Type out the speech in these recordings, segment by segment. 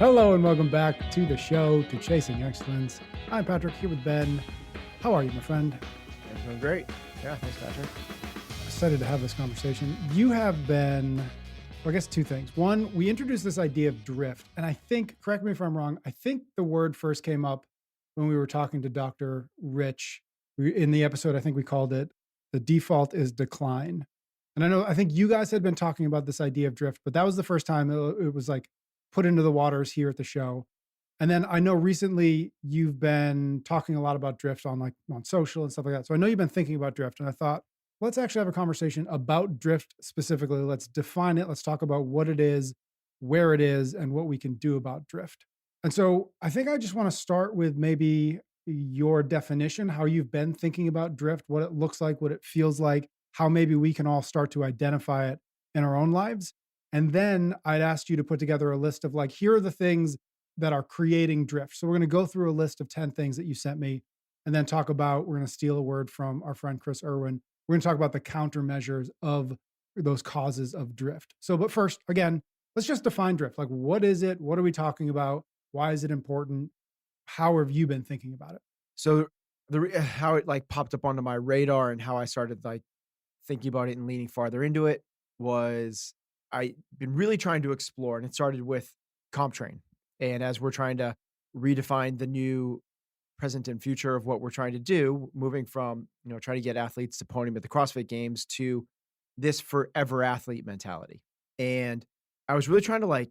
Hello and welcome back to the show, to Chasing Excellence. I'm Patrick, here with Ben. How are you, my friend? I'm doing great. Yeah, thanks, Patrick. Excited to have this conversation. You have been, well, I guess two things. One, we introduced this idea of drift. And I think, correct me if I'm wrong, I think the word first came up when we were talking to Dr. Rich. In the episode, I think we called it, The Default is Decline. And I think you guys had been talking about this idea of drift, but that was the first time it was like put into the waters here at the show. And then I know recently you've been talking a lot about drift on social and stuff like that. So I know you've been thinking about drift, and I thought, let's actually have a conversation about drift specifically. Let's define it. Let's talk about what it is, where it is, and what we can do about drift. And so I think I just want to start with maybe your definition, how you've been thinking about drift, what it looks like, what it feels like, how maybe we can all start to identify it in our own lives. And then I'd asked you to put together a list of here are the things that are creating drift. So we're going to go through a list of 10 things that you sent me and then we're going to steal a word from our friend Chris Irwin. We're going to talk about the countermeasures of those causes of drift. So, but first, again, let's just define drift. Like, what is it? What are we talking about? Why is it important? How have you been thinking about it? So how it popped up onto my radar and how I started thinking about it and leaning farther into it was I've been really trying to explore, and it started with CompTrain. And as we're trying to redefine the new present and future of what we're trying to do, moving from, trying to get athletes to podium at the CrossFit Games to this forever athlete mentality. And I was really trying to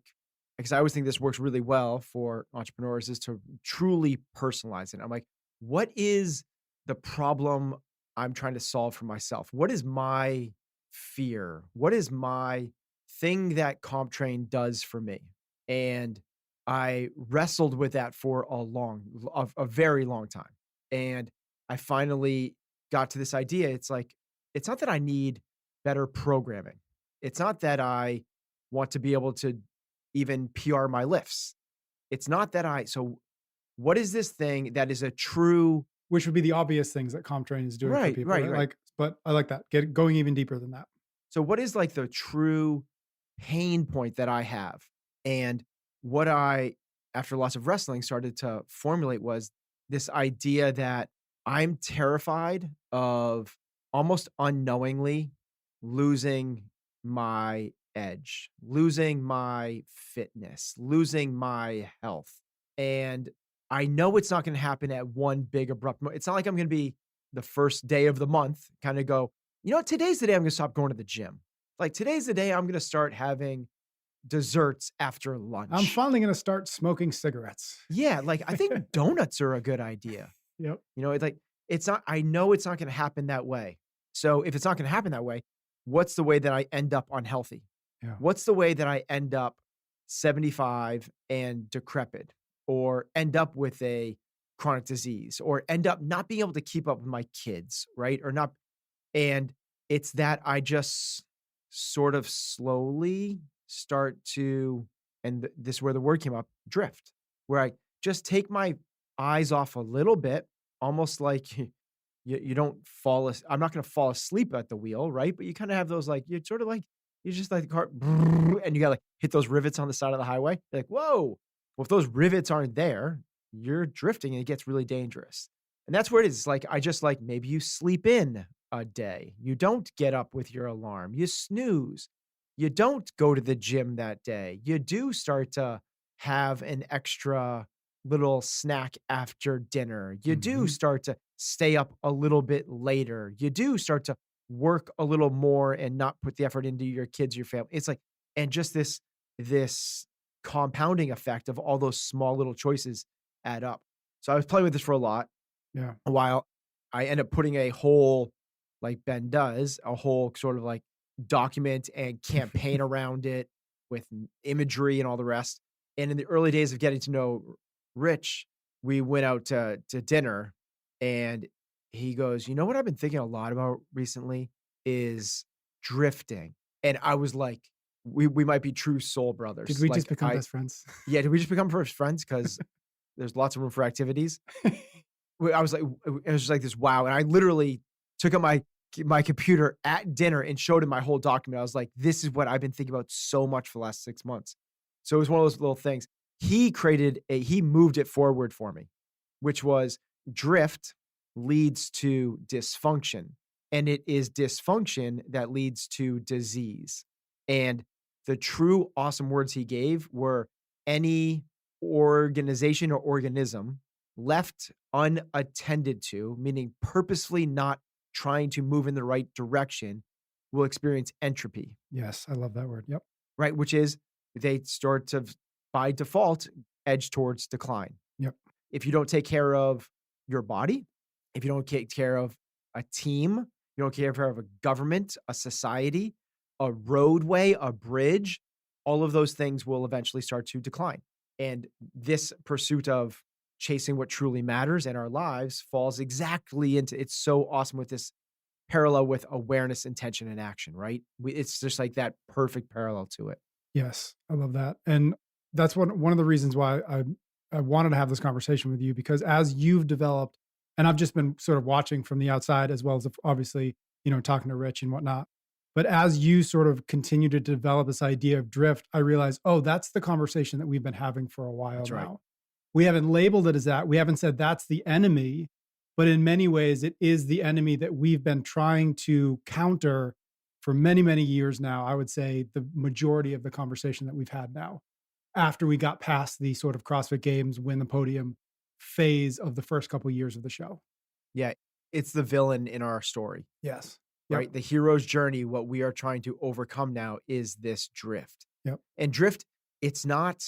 because I always think this works really well for entrepreneurs, is to truly personalize it. I'm like, what is the problem I'm trying to solve for myself? What is my fear? What is my thing that CompTrain does for me? And I wrestled with that for a very long time. And I finally got to this idea. It's not that I need better programming. It's not that I want to be able to even PR my lifts. It's not that so what is this thing that is a true... Which would be the obvious things that CompTrain is doing for people. Right. But I like that. Going even deeper than that. So what is the true pain point that I have? And what I, after lots of wrestling, started to formulate was this idea that I'm terrified of almost unknowingly losing my edge, losing my fitness, losing my health. And I know it's not going to happen at one big abrupt moment. It's not like I'm going to be the first day of the month kind of go, today's the day I'm going to stop going to the gym. Today's the day I'm going to start having desserts after lunch. I'm finally going to start smoking cigarettes. Yeah. I think donuts are a good idea. Yep. It's not, I know it's not going to happen that way. So if it's not going to happen that way, what's the way that I end up unhealthy? Yeah. What's the way that I end up 75 and decrepit, or end up with a chronic disease, or end up not being able to keep up with my kids, right? Or not. And it's that I just sort of slowly start to, and this is where the word came up, drift, where I just take my eyes off a little bit, almost like you don't I'm not going to fall asleep at the wheel, right? But you kind of have those, you're sort of you just the car, and you got to hit those rivets on the side of the highway. You're whoa. Well, if those rivets aren't there, you're drifting and it gets really dangerous. And that's where it is. I just maybe you sleep in a day. You don't get up with your alarm. You snooze. You don't go to the gym that day. You do start to have an extra little snack after dinner. You do start to stay up a little bit later. You do start to work a little more and not put the effort into your kids, your family. It's and just this compounding effect of all those small little choices add up. So I was playing with this for a while. I end up putting a whole, Ben does, a whole sort of document and campaign around it with imagery and all the rest. And in the early days of getting to know Rich, we went out to dinner, and he goes, what I've been thinking a lot about recently is drifting. And I was like, we might be true soul brothers. Did we just become best friends? Yeah, did we just become first friends? Because there's lots of room for activities. I was it was just this wow. And I literally took out my computer at dinner and showed him my whole document. I was like, this is what I've been thinking about so much for the last 6 months. So it was one of those little things. he moved it forward for me, which was drift leads to dysfunction, and it is dysfunction that leads to disease. And the true awesome words he gave were any organization or organism left unattended to, meaning purposefully not trying to move in the right direction, will experience entropy, Yes, I love that word. Yep. right? Which is they start to, by default, edge towards decline. Yep. If you don't take care of your body, if you don't take care of a team, you don't take care of a government, a society, a roadway, a bridge, all of those things will eventually start to decline. And this pursuit of chasing what truly matters in our lives falls exactly into it's so awesome with this parallel with awareness, intention, and action, right? It's just like that perfect parallel to it. Yes, I love that. And that's one of the reasons why I wanted to have this conversation with you, because as you've developed, and I've just been sort of watching from the outside as well as obviously, talking to Rich and whatnot. But as you sort of continue to develop this idea of drift, I realized, oh, that's the conversation that we've been having for a while That's right. now. We haven't labeled it as that. We haven't said that's the enemy, but in many ways, it is the enemy that we've been trying to counter for many, many years now. I would say the majority of the conversation that we've had now, after we got past the sort of CrossFit Games, win the podium phase of the first couple of years of the show. Yeah, it's the villain in our story, Yes. right? Yep. The hero's journey, what we are trying to overcome now is this drift. Yep. And drift, it's not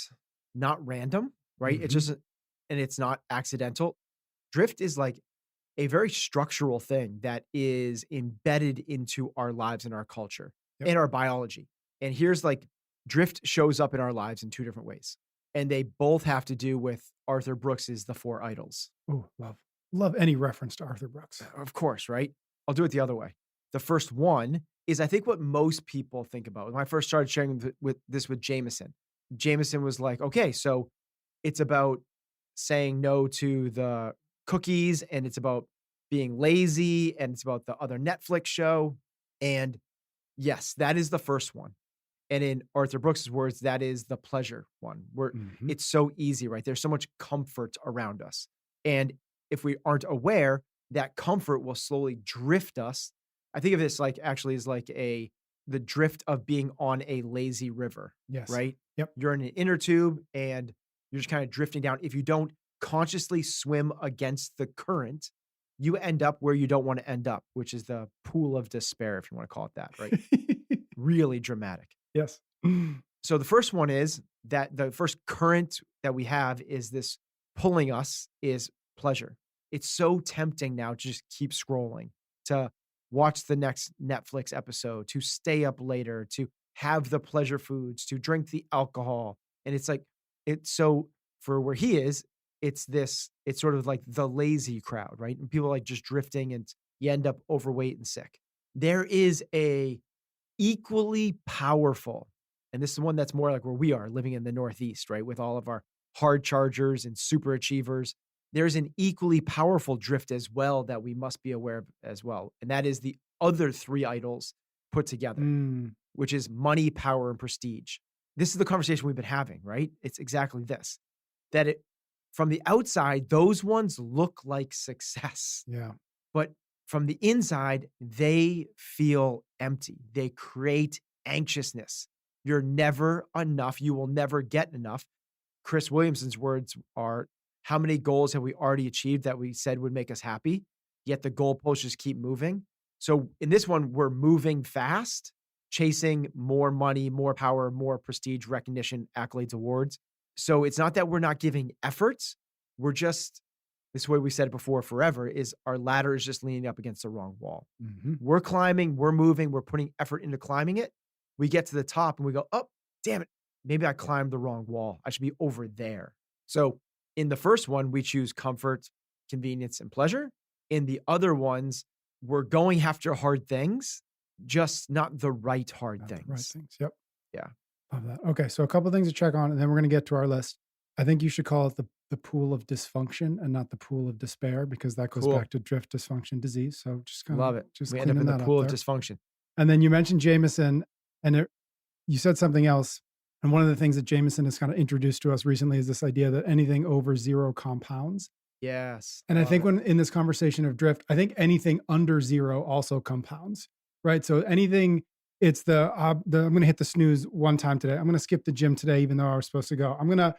random, right? It's Mhm. just, and it's not accidental. Drift is like a very structural thing that is embedded into our lives and our culture Yep. and our biology. And here's like drift shows up in our lives in two different ways. And they both have to do with Arthur Brooks's The Four Idols. Oh, love any reference to Arthur Brooks. Of course, right? I'll do it the other way. The first one is, I think, what most people think about. When I first started sharing with Jameson, Jameson was like, okay, so it's about saying no to the cookies, and it's about being lazy, and it's about the other Netflix show. And yes, that is the first one. And in Arthur Brooks's words, that is the pleasure one, where Mhm. it's so easy, right? There's so much comfort around us. And if we aren't aware, that comfort will slowly drift us. I think of this like actually as like the drift of being on a lazy river, Yes. right? Yep. You're in an inner tube and you're just kind of drifting down. If you don't consciously swim against the current, you end up where you don't want to end up, which is the pool of despair, if you want to call it that, right? Really dramatic. Yes. So the first one is that the first current that we have is this pulling us is pleasure. It's so tempting now to just keep scrolling, to watch the next Netflix episode, to stay up later, to have the pleasure foods, to drink the alcohol. And it's like, it's so for where he is, it's sort of like the lazy crowd, right? And people are like just drifting and you end up overweight and sick. There is a equally powerful, and this is one that's more like where we are living in the Northeast, right? With all of our hard chargers and super achievers. There's an equally powerful drift as well that we must be aware of as well. And that is the other three idols put together, which is money, power, and prestige. This is the conversation we've been having, right? It's exactly this, that from the outside, those ones look like success. Yeah. But from the inside, they feel empty. They create anxiousness. You're never enough. You will never get enough. Chris Williamson's words are, how many goals have we already achieved that we said would make us happy? Yet the goalposts just keep moving. So in this one, we're moving fast, chasing more money, more power, more prestige, recognition, accolades, awards. So it's not that we're not giving efforts. We're just, this way we said it before forever, is our ladder is just leaning up against the wrong wall. Mm-hmm. We're climbing, we're moving, we're putting effort into climbing it. We get to the top and we go, oh, damn it. Maybe I climbed the wrong wall. I should be over there. So in the first one, we choose comfort, convenience, and pleasure. In the other ones, we're going after hard things, just not the right hard things. Right things. Yep. Yeah. Love that. Okay. So a couple of things to check on, and then we're going to get to our list. I think you should call it the pool of dysfunction and not the pool of despair, because that goes Cool. back to drift, dysfunction, disease. So just kind Love of it. just We end up in cleaning the that pool up of there. dysfunction. And then you mentioned Jameson, and you said something else. And one of the things that Jameson has kind of introduced to us recently is this idea that anything over zero compounds. Yes, I And I love think it. when in this conversation of drift, I think anything under zero also compounds, right? So anything, it's the I'm going to hit the snooze one time today. I'm going to skip the gym today, even though I was supposed to go. I'm going to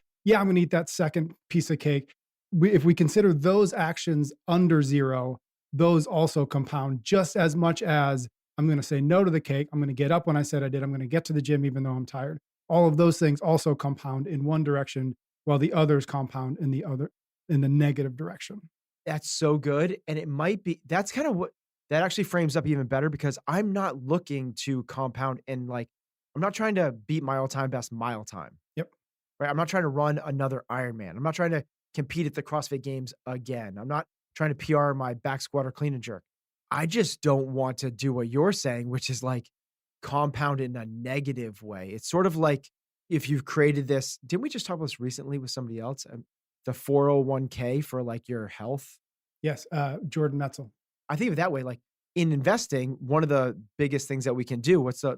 eat that second piece of cake. If we consider those actions under zero, those also compound just as much as I'm going to say no to the cake. I'm going to get up when I said I did. I'm going to get to the gym, even though I'm tired. All of those things also compound in one direction, while the others compound in the negative direction. That's so good, and it might be that's kinda what that actually frames up even better because I'm not looking to compound and, like, I'm not trying to beat my all-time best mile time, Yep. right? I'm not trying to run another Ironman. I'm not trying to compete at the CrossFit Games again. I'm not trying to PR my back squat or clean and jerk. I just don't want to do what you're saying, which is, like, compound in a negative way. It's sort of like if you've created this didn't we just talk about this recently with somebody else? The 401k for, like, your health? Yes. Jordan Metzel. I think of it that way, like, in investing, one of the biggest things that we can do, what's the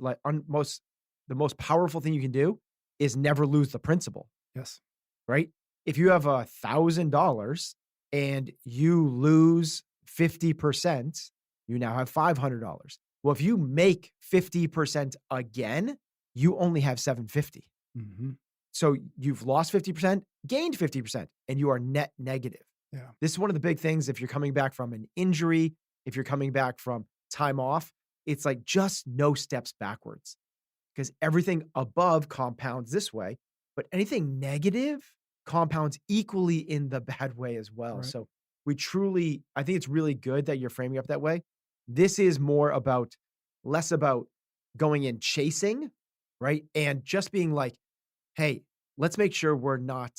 most powerful thing you can do is never lose the principal, Yes. right? If you have $1,000 and you lose 50%, you now have $500. Well, if you make 50% again, you only have 750. Hmm. So you've lost 50%, gained 50%, and you are net negative. Yeah. This is one of the big things if you're coming back from an injury, if you're coming back from time off, it's like just no steps backwards because everything above compounds this way, but anything negative compounds equally in the bad way as well. Right. So I think it's really good that you're framing up that way. This is more about, less about going in chasing, right? And just being like, hey, let's make sure we're not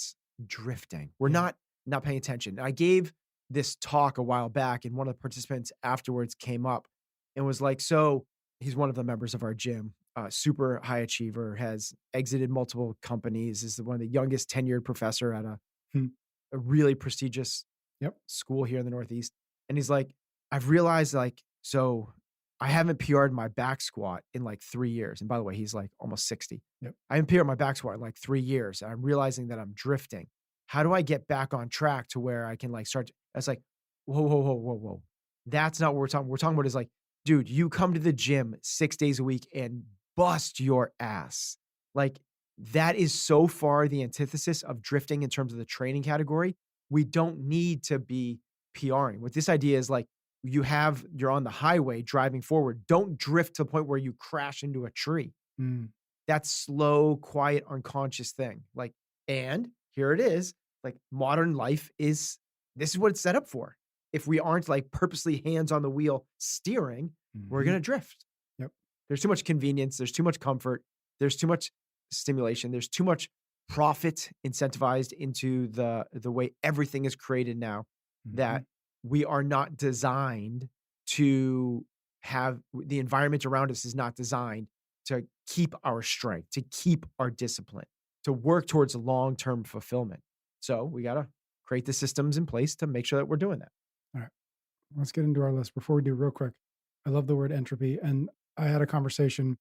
drifting. We're Yeah. not paying attention. I gave this talk a while back, and one of the participants afterwards came up and was like, so he's one of the members of our gym, super high achiever, has exited multiple companies, is one of the youngest tenured professor at Hmm. a really prestigious Yep. school here in the Northeast. And he's like, I've realized like, so I haven't PR'd my back squat in like 3 years. And by the way, he's like almost 60. Yep. I haven't PR'd my back squat in like 3 years. And I'm realizing that I'm drifting. How do I get back on track to where I can like start? It's like, whoa, whoa, whoa, whoa, whoa. That's not what we're talking. We're talking about is like, dude, you come to the gym 6 days a week and bust your ass. Like that is so far the antithesis of drifting in terms of the training category. We don't need to be PRing. What this idea is like, you're on the highway driving forward. Don't drift to the point where you crash into a tree. Mm. That slow, quiet, unconscious thing. Like, and here it is. Like modern life this is what it's set up for. If we aren't like purposely hands on the wheel steering, we're Mhm. going to drift. Yep. There's too much convenience. There's too much comfort. There's too much stimulation. There's too much profit incentivized into the way everything is created now that Mhm. we are not designed to have the environment around us is not designed to keep our strength, to keep our discipline, to work towards long-term fulfillment. So we got to create the systems in place to make sure that we're doing that. All right. Let's get into our list. Before we do, real quick, I love the word entropy. And I had a conversation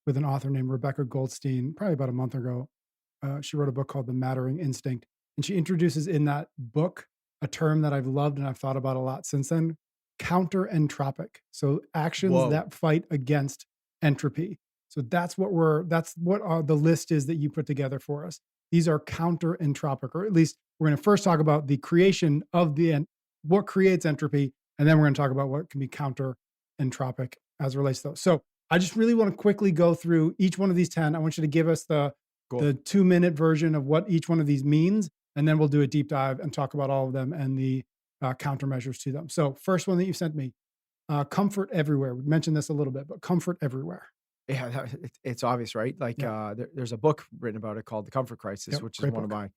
with an author named Rebecca Goldstein probably about a month ago. She wrote a book called The Mattering Instinct. And she introduces in that book a term that I've loved and I've thought about a lot since then, counter-entropic. So actions Whoa. that fight against entropy. So that's what the list is that you put together for us. These are counter-entropic, or at least we're going to first talk about the creation of what creates entropy, and then we're going to talk about what can be counter-entropic as it relates to those. So I just really want to quickly go through each one of these 10. I want you to give us the Cool. 2-minute version of what each one of these means, and then we'll do a deep dive and talk about all of them and the countermeasures to them. So first one that you sent me, comfort everywhere. We mentioned this a little bit, but comfort everywhere. Yeah, it's obvious, right? Like, Yeah. there's a book written about it called The Comfort Crisis, Yep, which is great one of book. my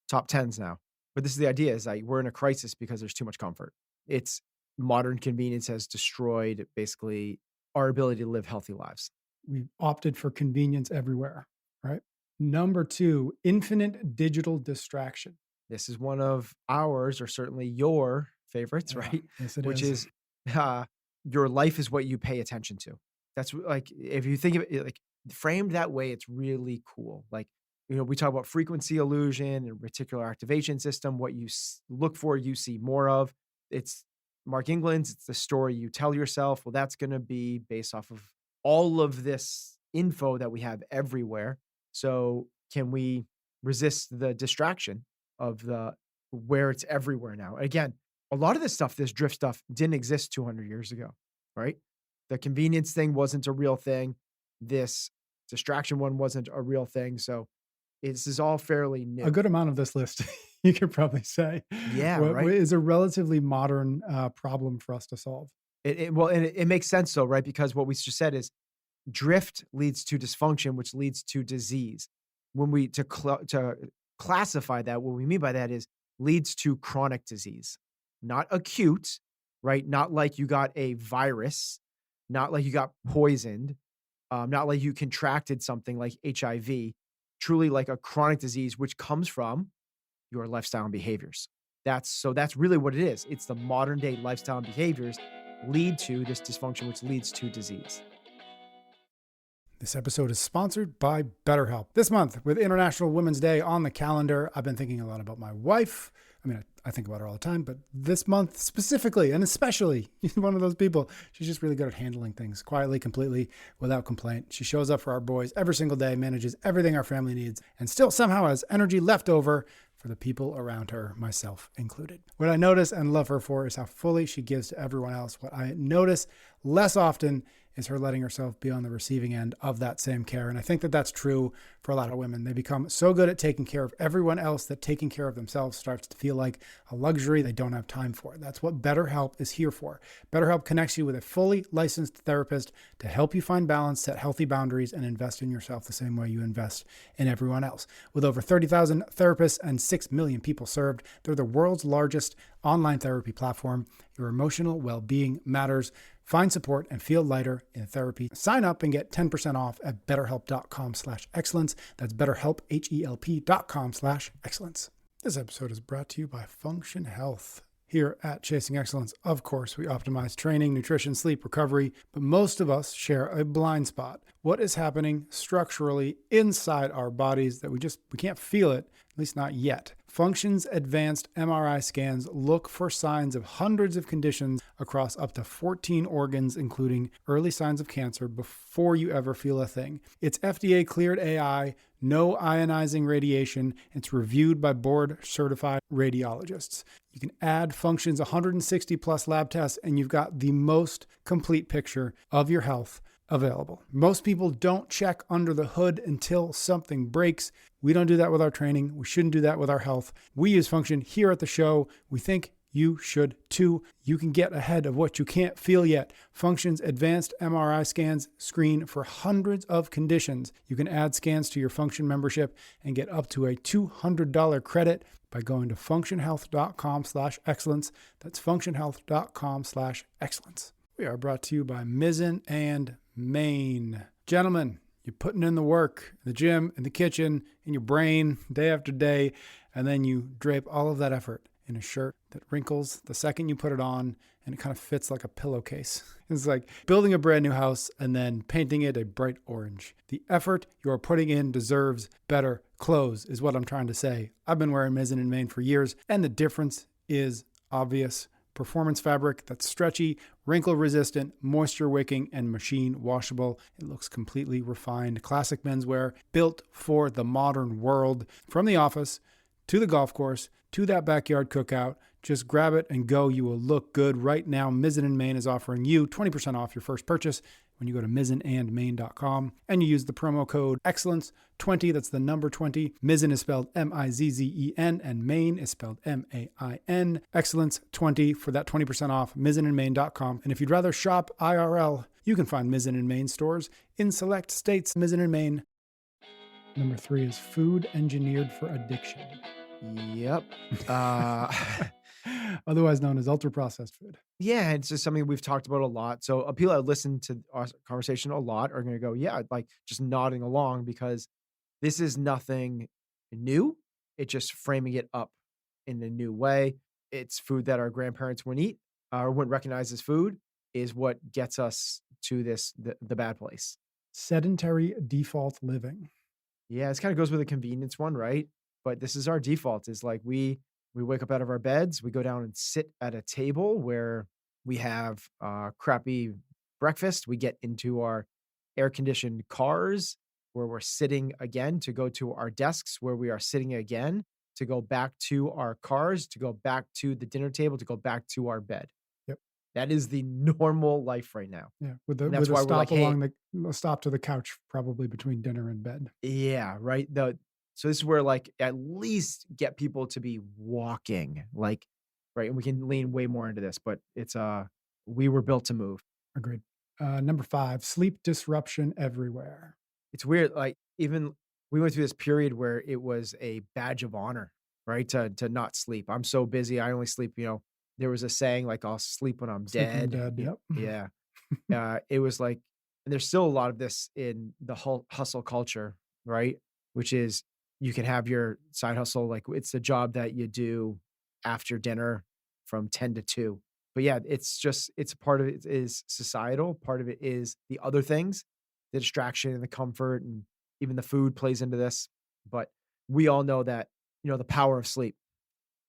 top 10s now. But this is the idea is like we're in a crisis because there's too much comfort. It's modern convenience has destroyed basically our ability to live healthy lives. We've opted for convenience everywhere, right? Number 2, infinite digital distraction. This is one of ours, or certainly your favorites, Yeah, right? yes, it Which is. is uh, your life is what you pay attention to. That's like if you think of it like framed that way, it's really cool. Like We talk about frequency illusion and reticular activation system. What you look for, you see more of. It's Mark England's, it's the story you tell yourself. Well, that's going to be based off of all of this info that we have everywhere. So, can we resist the distraction of the where it's everywhere now? Again, a lot of this stuff, this drift stuff, didn't exist 200 years ago, right? The convenience thing wasn't a real thing. This distraction one wasn't a real thing. So, this is all fairly A new. good amount of this list, you could probably say, Yeah, what right? is a relatively modern problem for us to solve. Well, and it makes sense though, right? Because what we just said is drift leads to dysfunction, which leads to disease. When we to classify that, what we mean by that is leads to chronic disease, not acute, right? Not like you got a virus, not like you got poisoned, not like you contracted something like HIV, truly like a chronic disease, which comes from your lifestyle and behaviors. That's really what it is. It's the modern day lifestyle and behaviors lead to this dysfunction, which leads to disease. This episode is sponsored by BetterHelp. This month, with International Women's Day on the calendar, I've been thinking a lot about my wife. I mean, I think about her all the time, but this month specifically, and especially, she's one of those people. She's just really good at handling things quietly, completely, without complaint. She shows up for our boys every single day, manages everything our family needs, and still somehow has energy left over for the people around her, myself included. What I notice and love her for is how fully she gives to everyone else. What I notice less often is her letting herself be on the receiving end of that same care. And I think that that's true for a lot of women. They become so good at taking care of everyone else that taking care of themselves starts to feel like a luxury they don't have time for. That's what BetterHelp is here for. BetterHelp connects you with a fully licensed therapist to help you find balance, set healthy boundaries, and invest in yourself the same way you invest in everyone else. With over 30,000 therapists and 6 million people served, they're the world's largest online therapy platform. Your emotional well-being matters. Find support and feel lighter in therapy. Sign up and get 10% off at betterhelp.com/excellence. That's betterhelp, HELP.com/excellence. This episode is brought to you by Function Health. Here at Chasing Excellence, of course, we optimize training, nutrition, sleep, recovery, but most of us share a blind spot. What is happening structurally inside our bodies that we can't feel it, at least not yet. Function's advanced MRI scans look for signs of hundreds of conditions across up to 14 organs, including early signs of cancer, before you ever feel a thing. It's FDA cleared AI, no ionizing radiation. It's reviewed by board certified radiologists. You can add Function's 160 plus lab tests, and you've got the most complete picture of your health available. Most people don't check under the hood until something breaks. We don't do that with our training. We shouldn't do that with our health. We use Function here at the show. We think you should too. You can get ahead of what you can't feel yet. Function's advanced MRI scans screen for hundreds of conditions. You can add scans to your Function membership and get up to a $200 credit by going to functionhealth.com/excellence. That's functionhealth.com/excellence. We are brought to you by Mizzen and Main. Gentlemen, you're putting in the work, in the gym, in the kitchen, in your brain, day after day, and then you drape all of that effort in a shirt that wrinkles the second you put it on, and it kind of fits like a pillowcase. It's like building a brand new house and then painting it a bright orange. The effort you're putting in deserves better clothes, is what I'm trying to say. I've been wearing Mizzen and Main for years, and the difference is obvious. Performance fabric that's stretchy, wrinkle resistant, moisture wicking, and machine washable. It looks completely refined. Classic menswear built for the modern world. From the office to the golf course to that backyard cookout, just grab it and go. You will look good. Right now, Mizzen and Main is offering you 20% off your first purchase when you go to mizzenandmain.com and you use the promo code excellence20. That's the number 20. Mizzen is spelled Mizzen and Main is spelled Main. Excellence20 for that 20% off. Mizzenandmain.com. And if you'd rather shop IRL, you can find Mizzen and Main stores in select states. Mizzen and Main. Number 3 is food engineered for addiction. Yep. Otherwise known as ultra-processed food. Yeah, it's just something we've talked about a lot. So people that listen to our conversation a lot are going to go, yeah, like just nodding along, because this is nothing new. It's just framing it up in a new way. It's food that our grandparents wouldn't eat or wouldn't recognize as food, is what gets us to the bad place. Sedentary default living. Yeah, this kinda goes with the convenience one, right? But this is our default is like we wake up out of our beds, we go down and sit at a table where we have crappy breakfast, we get into our air-conditioned cars where we're sitting again to go to our desks where we are sitting again, to go back to our cars, to go back to the dinner table, to go back to our bed. Yep. That is the normal life right now. Yeah. And With that's a why we're like, stop "Hey." along a stop to the couch, probably between dinner and bed. Yeah, right, so this is where, like, at least get people to be walking, like, right, and we can lean way more into this, but it's, we were built to move. Agreed. Number 5, sleep disruption everywhere. It's weird, like, even we went through this period where it was a badge of honor, right, to not sleep. I'm so busy, I only sleep, there was a saying, like, "I'll sleep when I'm Sleep when you're dead." dead. Yep. Yeah. It was like and there's still a lot of this in the hustle culture, right? Which is you can have your side hustle, like it's the job that you do after dinner from 10 to 2. But yeah, it's a part of it is societal, part of it is the other things, the distraction and the comfort and even the food plays into this. But we all know that, the power of sleep.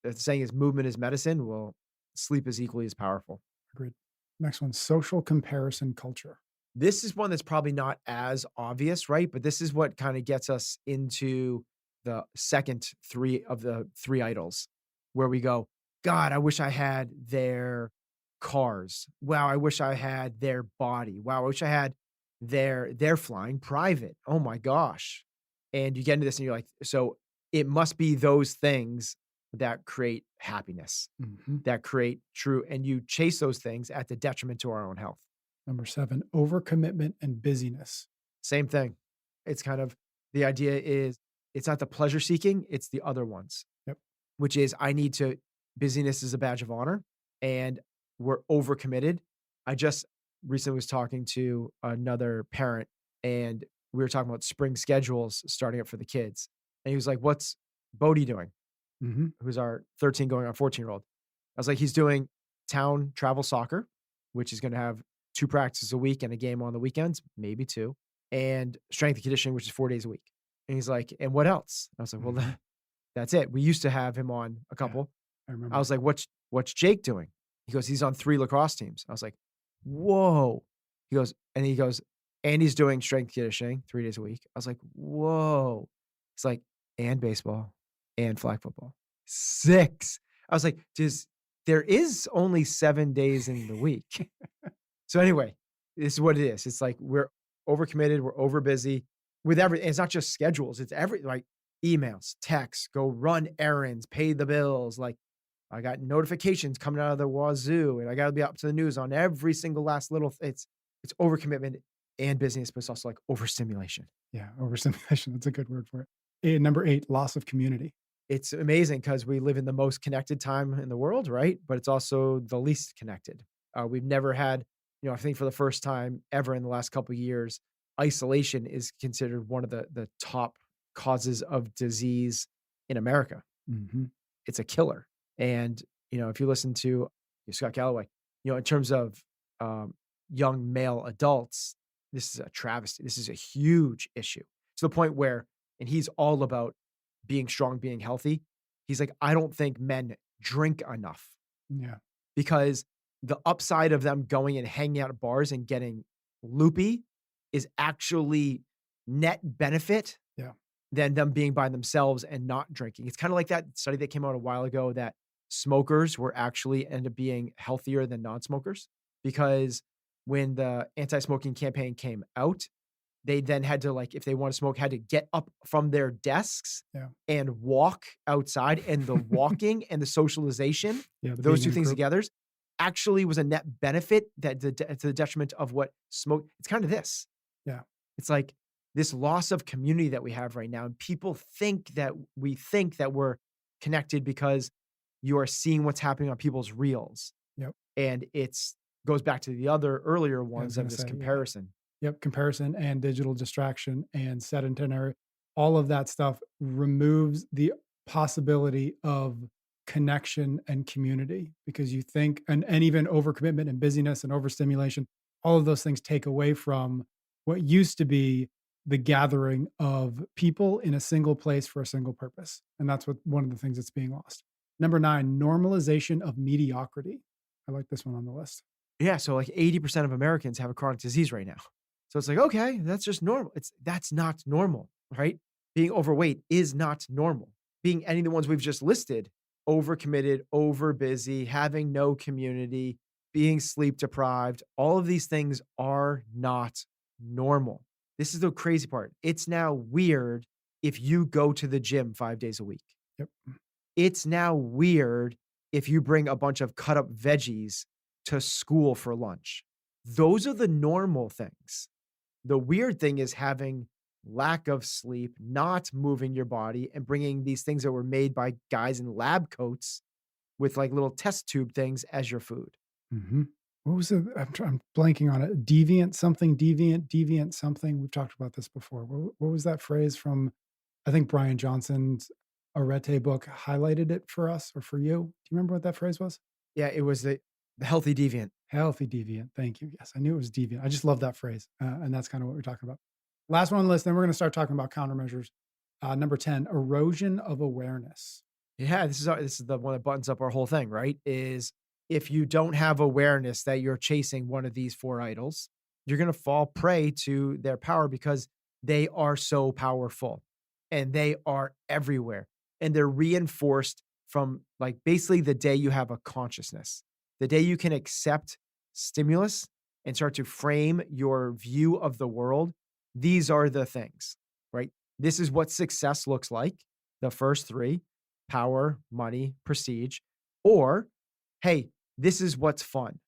The saying is movement is medicine. Well, sleep is equally as powerful. Agreed. Next one, social comparison culture. This is one that's probably not as obvious, right? But this is what kind of gets us into the second 3 of the 3 idols, where we go, God, I wish I had their cars. Wow, I wish I had their body. Wow, I wish I had they're flying private. Oh my gosh. And you get into this and you're like, so it must be those things that create happiness, Mhm. that create true, and you chase those things at the detriment to our own health. Number 7, overcommitment and busyness. Same thing. It's kind of the idea is it's not the pleasure seeking, it's the other ones, Yep. which is I need to busyness is a badge of honor and we're overcommitted. I just recently was talking to another parent and we were talking about spring schedules starting up for the kids. And he was like, "What's Bodie doing?" Mhm. Who's our 13 going on 14-year-old. I was like, "He's doing town travel soccer, which is going to have 2 practices a week and a game on the weekends, maybe 2, and strength and conditioning, which is 4 days a week." And he's like, "And what else?" I was like, "Well, Mhm. that's it. We used to have him on a Yeah, couple." I I remember. was like, "What's Jake doing?" He goes, "He's on 3 lacrosse teams." I was like, "Whoa." He goes, "And he's doing strength conditioning 3 days a week." I was like, "Whoa." He's like, "And baseball and flag football." 6. I was like, "Does there is only 7 days in the week." So anyway, this is what it is. It's like we're overcommitted, we're over busy with everything. It's not just schedules, it's like emails, texts, go run errands, pay the bills. Like I got notifications coming out of the wazoo, and I got to be up to the news on every single last little. It's overcommitment and business, but it's also like overstimulation. Yeah, overstimulation. That's a good word for it. Number 8, loss of community. It's amazing because we live in the most connected time in the world, right? But it's also the least connected. We've never had, I think for the first time ever in the last couple of years, isolation is considered one of the top causes of disease in America. Mhm. It's a killer. And, if you listen to Scott Galloway, in terms of young male adults, this is a travesty. This is a huge issue to the point where, and he's all about being strong, being healthy. He's like, I don't think men drink enough Yeah. because the upside of them going and hanging out at bars and getting loopy is actually net benefit Yeah. than them being by themselves and not drinking. It's kind of like that study that came out a while ago that smokers were actually end up being healthier than non-smokers because when the anti-smoking campaign came out, they then had to like, if they want to smoke, had to get up from their desks Yeah. and walk outside. And the walking and the socialization, Yeah, the those being 2 in a things group. together actually was a net benefit that to the detriment of what smoke. It's kind of this. Yeah. It's like this loss of community that we have right now. And people think that we're connected because you are seeing what's happening on people's reels. Yep. And it's goes back to the other earlier Yeah, I was ones of gonna this say, yeah. comparison. Yep, comparison and digital distraction and sedentary, all of that stuff removes the possibility of connection and community because you think and even overcommitment and busyness and overstimulation, all of those things take away from what used to be the gathering of people in a single place for a single purpose. And that's what one of the things that's being lost. Number 9, normalization of mediocrity. I like this one on the list. Yeah, so like 80% of Americans have a chronic disease right now. So it's like, okay, that's just normal. That's not normal, right? Being overweight is not normal. Being any of the ones we've just listed, overcommitted, over busy, having no community, being sleep deprived, all of these things are not normal. This is the crazy part. It's now weird if you go to the gym 5 days a week. Yep. It's now weird if you bring a bunch of cut up veggies to school for lunch. Those are the normal things. The weird thing is having lack of sleep, not moving your body, and bringing these things that were made by guys in lab coats with like little test tube things as your food. Mhm. What was it? I'm blanking on it. Deviant something, deviant something. We've talked about this before. What was that phrase from, I think Brian Johnson's Arete book highlighted it for us or for you? Do you remember what that phrase was? Yeah, it was the healthy deviant. Healthy deviant. Thank you. Yes, I knew it was deviant. I just love that phrase. And that's kind of what we're talking about. Last one on the list, then we're going to start talking about countermeasures. Number 10, erosion of awareness. Yeah, this is the one that buttons up our whole thing, right? Is if you don't have awareness that you're chasing one of these four idols, you're going to fall prey to their power because they are so powerful and they are everywhere. And they're reinforced from like basically the day you have a consciousness, the day you can accept stimulus and start to frame your view of the world. These are the things, right? This is what success looks like. The first three: power, money, prestige, or hey, this is what's fun.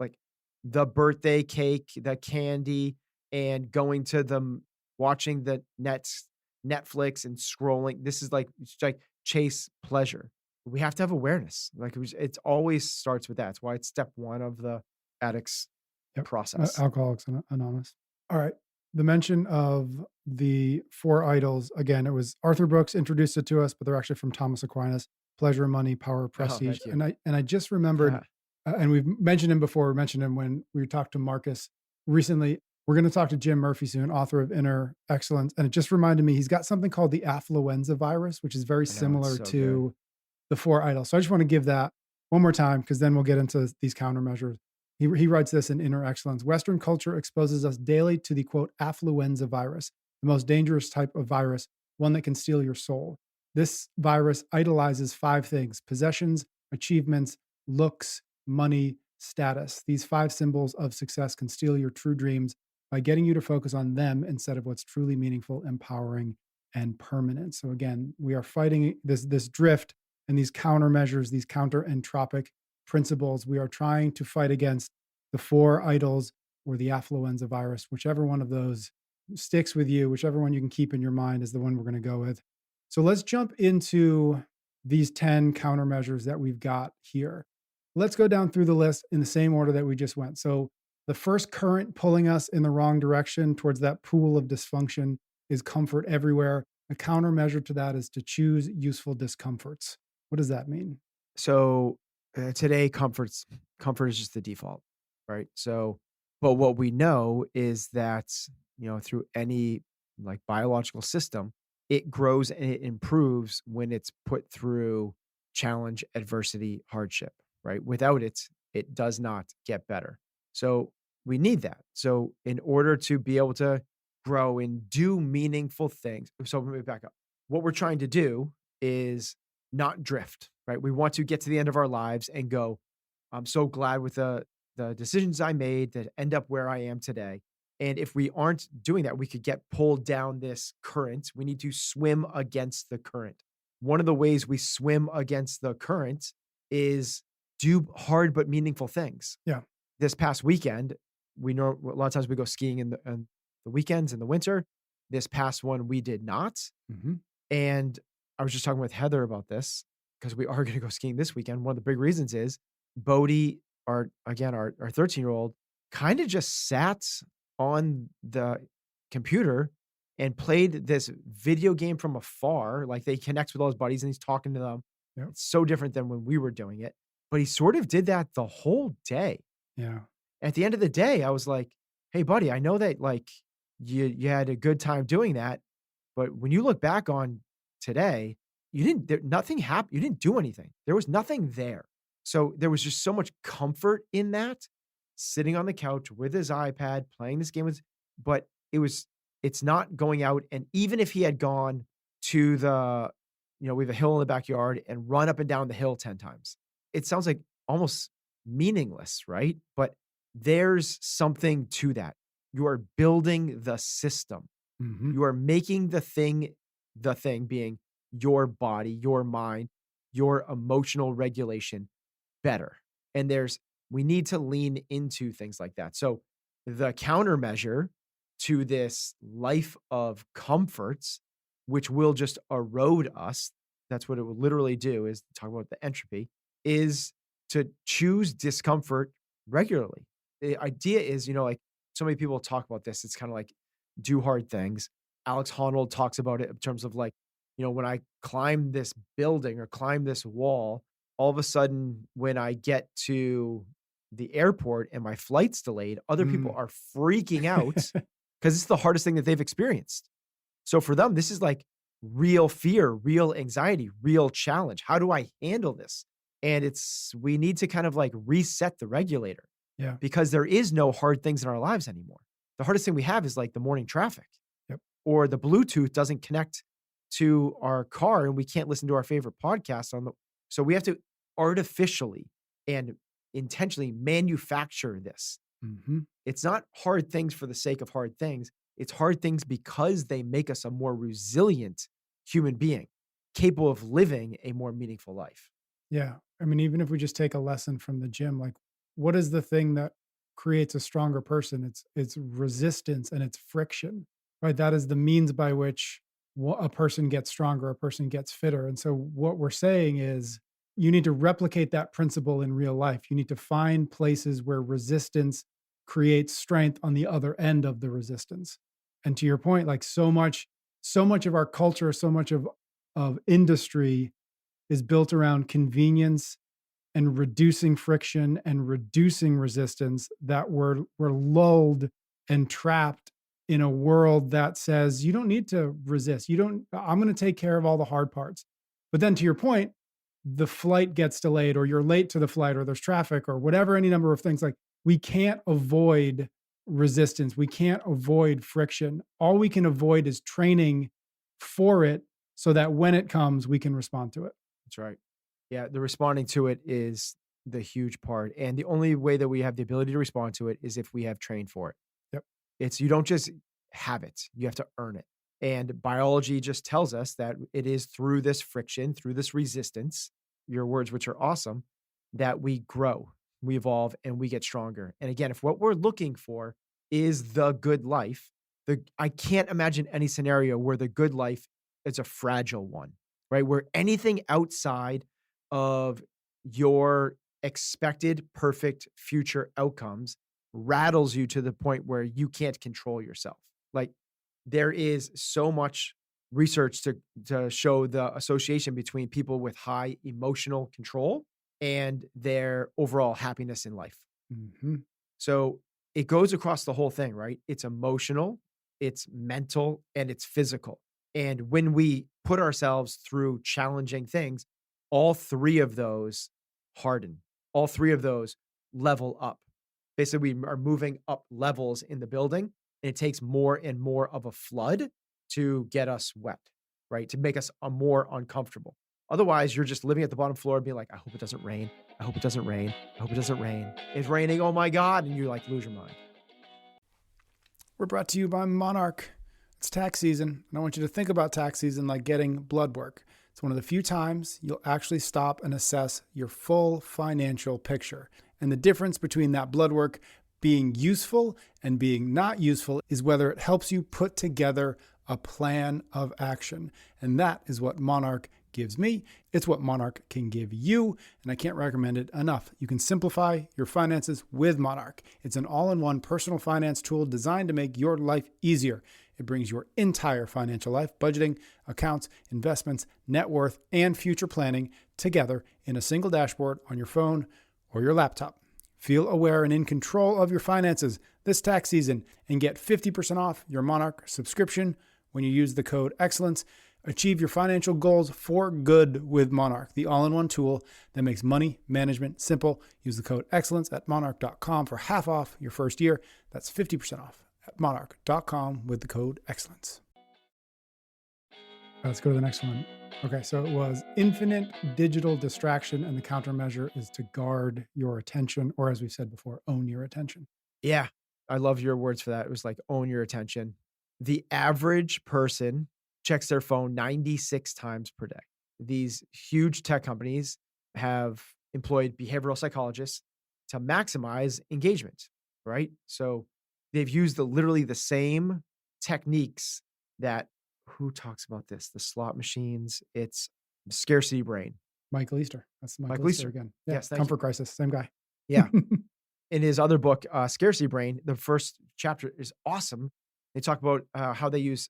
Like the birthday cake, the candy, and going to watching the Netflix and scrolling. This is like, it's like chase pleasure. We have to have awareness. Like it always starts with that. That's why it's step one of the addict's Yep. process. Alcoholics Anonymous. All right. The mention of the four idols, again, it was Arthur Brooks introduced it to us, but they're actually from Thomas Aquinas: pleasure, money, power, prestige. Thank you. And I just remembered, and we've mentioned him before. We mentioned him when we talked to Marcus recently. We're going to talk to Jim Murphy soon, author of Inner Excellence. And it just reminded me, he's got something called the affluenza virus, which is very similar to the four idols. So I just want to give that one more time, because then we'll get into these countermeasures. He writes this in Inner Excellence: Western culture exposes us daily to the, quote, affluenza virus, the most dangerous type of virus, one that can steal your soul. This virus idolizes five things: possessions, achievements, looks, money, status. These five symbols of success can steal your true dreams by getting you to focus on them instead of what's truly meaningful, empowering, and permanent. So again, we are fighting this drift and these countermeasures, these counter-entropic principles. We are trying to fight against the four idols or the affluenza virus. Whichever one of those sticks with you, whichever one you can keep in your mind, is the one we're going to go with. So let's jump into these 10 countermeasures that we've got here. Let's go down through the list in the same order that we just went. So the first current pulling us in the wrong direction towards that pool of dysfunction is comfort everywhere. A countermeasure to that is to choose useful discomforts. What does that mean? So today, comfort is just the default, right? So, but what we know is that, through any like biological system, it grows and it improves when it's put through challenge, adversity, hardship, right? Without it, it does not get better. So we need that. So in order to be able to grow and do meaningful things, so let me back up. What we're trying to do is not drift, right? We want to get to the end of our lives and go, I'm so glad with the decisions I made that end up where I am today. And if we aren't doing that, we could get pulled down this current. We need to swim against the current. One of the ways we swim against the current is do hard but meaningful things. Yeah. This past weekend, we know a lot of times we go skiing in the weekends in the winter. This past one, we did not. Mm-hmm. And I was just talking with Heather about this because we are going to go skiing this weekend. One of the big reasons is Bodie, our 13-year-old, kind of just sat on the computer and played this video game from afar. Like they connects with all his buddies and he's talking to them. Yep. It's so different than when we were doing it. But he sort of did that the whole day. Yeah. At the end of the day, I was like, hey, buddy, I know that like You had a good time doing that. But when you look back on today, nothing happened. You didn't do anything. There was nothing there. So there was just so much comfort in that, sitting on the couch with his iPad, playing this game with, but it's not going out. And even if he had gone to we have a hill in the backyard and run up and down the hill 10 times, it sounds like almost meaningless, right? But there's something to that. You are building the system. Mhm. You are making the thing being your body, your mind, your emotional regulation better. And we need to lean into things like that. So the countermeasure to this life of comforts, which will just erode us, that's what it will literally do, is talk about the entropy, is to choose discomfort regularly. The idea is, like so many people talk about this. It's kind of like do hard things. Alex Honnold talks about it in terms of like, when I climb this building or climb this wall, all of a sudden when I get to the airport and my flight's delayed, other people Mm. are freaking out because it's the hardest thing that they've experienced. So for them, this is like real fear, real anxiety, real challenge. How do I handle this? And we need to kind of like reset the regulator Yeah. because there is no hard things in our lives anymore. The hardest thing we have is like the morning traffic. Yep. Or the Bluetooth doesn't connect to our car and we can't listen to our favorite podcast so we have to artificially and intentionally manufacture this. Mhm. It's not hard things for the sake of hard things. It's hard things because they make us a more resilient human being, capable of living a more meaningful life. Yeah. I mean, even if we just take a lesson from the gym, like what is the thing that creates a stronger person? It's resistance and it's friction, right? That is the means by which a person gets stronger, a person gets fitter. And so what we're saying is you need to replicate that principle in real life. You need to find places where resistance creates strength on the other end of the resistance. And to your point, like so much of our culture, so much of industry is built around convenience and reducing friction and reducing resistance, that we're lulled and trapped in a world that says you don't need to resist. I'm going to take care of all the hard parts. But then to your point, the flight gets delayed or you're late to the flight or there's traffic or whatever, any number of things. Like we can't avoid resistance. We can't avoid friction. All we can avoid is training for it so that when it comes, we can respond to it. That's right. Yeah, the responding to it is the huge part. And the only way that we have the ability to respond to it is if we have trained for it. Yep. You don't just have it, you have to earn it. And biology just tells us that it is through this friction, through this resistance, your words, which are awesome, that we grow, we evolve, and we get stronger. And again, if what we're looking for is the good life, I can't imagine any scenario where the good life is a fragile one, right? Where anything outside of your expected perfect future outcomes rattles you to the point where you can't control yourself. Like there is so much research to show the association between people with high emotional control and their overall happiness in life. Mhm. So it goes across the whole thing, right? It's emotional, it's mental, and it's physical. And when we put ourselves through challenging things, all three of those harden, all three of those level up. Basically, we are moving up levels in the building, and it takes more and more of a flood to get us wet, right? To make us more uncomfortable. Otherwise, you're just living at the bottom floor being like, I hope it doesn't rain. I hope it doesn't rain. I hope it doesn't rain. It's raining. Oh my God. And you like lose your mind. We're brought to you by Monarch. It's tax season, and I want you to think about tax season like getting blood work. It's one of the few times you'll actually stop and assess your full financial picture. And the difference between that blood work being useful and being not useful is whether it helps you put together a plan of action. And that is what Monarch gives me. It's what Monarch can give you, and I can't recommend it enough. You can simplify your finances with Monarch. It's an all-in-one personal finance tool designed to make your life easier. It brings your entire financial life, budgeting, accounts, investments, net worth, and future planning together in a single dashboard on your phone or your laptop. Feel aware and in control of your finances this tax season and get 50% off your Monarch subscription when you use the code EXCELLENCE. Achieve your financial goals for good with Monarch, the all-in-one tool that makes money management simple. Use the code EXCELLENCE at monarch.com for half off your first year. That's 50% off at monarch.com with the code EXCELLENCE. Let's go to the next one. Okay, so it was infinite digital distraction, and the countermeasure is to guard your attention, or as we said before, own your attention. Yeah. I love your words for that. It was like, own your attention. The average person checks their phone 96 times per day. These huge tech companies have employed behavioral psychologists to maximize engagement, right? So they've used literally the same techniques that, who talks about this? The slot machines. It's scarcity brain. Michael Easter. That's Michael Michael Easter Easter. again. Yeah, Yes, thank Comfort you. Crisis, same guy. Yeah. In his other book, Scarcity Brain, the first chapter is awesome. They talk about how they use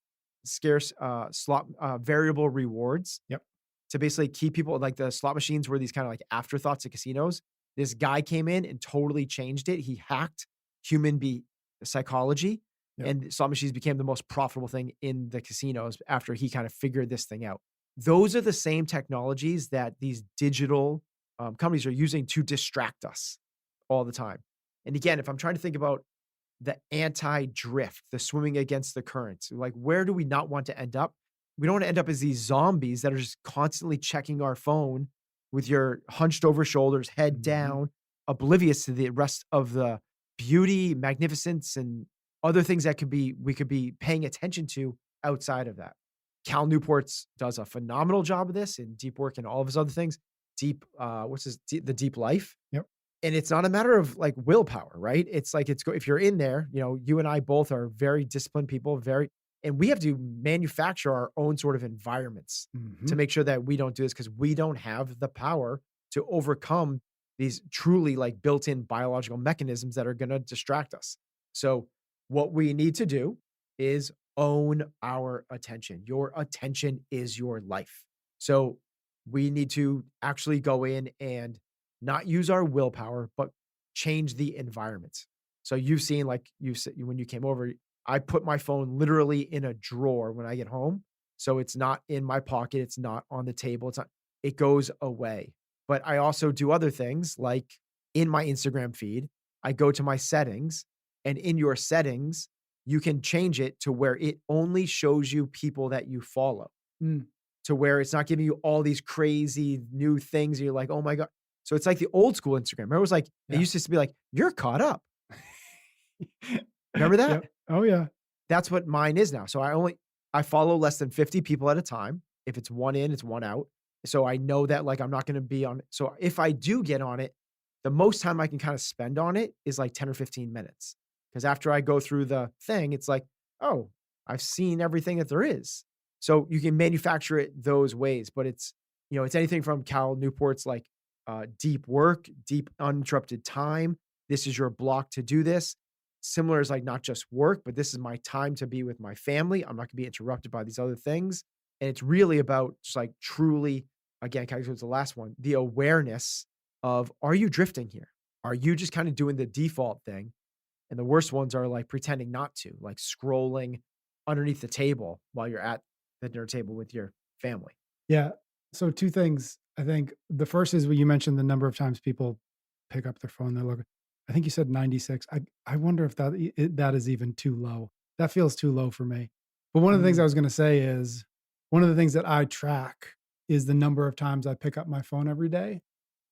variable rewards. Yep. To basically keep people, like the slot machines were these kind of like afterthoughts at casinos. This guy came in and totally changed it. He hacked human psychology, Yep. and slot machines became the most profitable thing in the casinos after he kind of figured this thing out. Those are the same technologies that these digital companies are using to distract us all the time. And again, if I'm trying to think about the anti-drift, the swimming against the currents, like where do we not want to end up? We don't want to end up as these zombies that are just constantly checking our phone with your hunched over shoulders, head down, oblivious to the rest of the beauty, magnificence, and other things that we could be paying attention to outside of that. Cal Newport's does a phenomenal job of this in Deep Work and all of his other things. The Deep Life. Yep. And it's not a matter of like willpower, right? It's like, if you're in there, you and I both are very disciplined people, and we have to manufacture our own sort of environments to make sure that we don't do this, because we don't have the power to overcome these truly like built-in biological mechanisms that are going to distract us. So what we need to do is own our attention. Your attention is your life. So we need to actually go in and not use our willpower, but change the environment. So you've seen, like you said, when you came over, I put my phone literally in a drawer when I get home. So it's not in my pocket. It's not on the table. It goes away. But I also do other things, like in my Instagram feed, I go to my settings, and in your settings, you can change it to where it only shows you people that you follow, to where it's not giving you all these crazy new things. And you're like, oh my God. So it's like the old school Instagram. Remember, it was like, It used to be like, you're caught up. Remember that? Yep. Oh yeah. That's what mine is now. So I follow less than 50 people at a time. If it's one in, it's one out. So I know that like I'm not going to be on it. So if I do get on it, the most time I can kind of spend on it is like 10 or 15 minutes. Because after I go through the thing, it's like, oh, I've seen everything that there is. So you can manufacture it those ways. But it's anything from Cal Newport's like deep work, deep uninterrupted time. This is your block to do this. Similar is like not just work, but this is my time to be with my family. I'm not going to be interrupted by these other things. And it's really about just like truly, again, kind of goes to the last one, the awareness of, are you drifting here? Are you just kind of doing the default thing? And the worst ones are like pretending not to, like scrolling underneath the table while you're at the dinner table with your family. Yeah. So two things. I think the first is when you mentioned the number of times people pick up their phone, they're looking. I think you said 96. I wonder if that is even too low. That feels too low for me. But one of the things I was going to say is, one of the things that I track is the number of times I pick up my phone every day.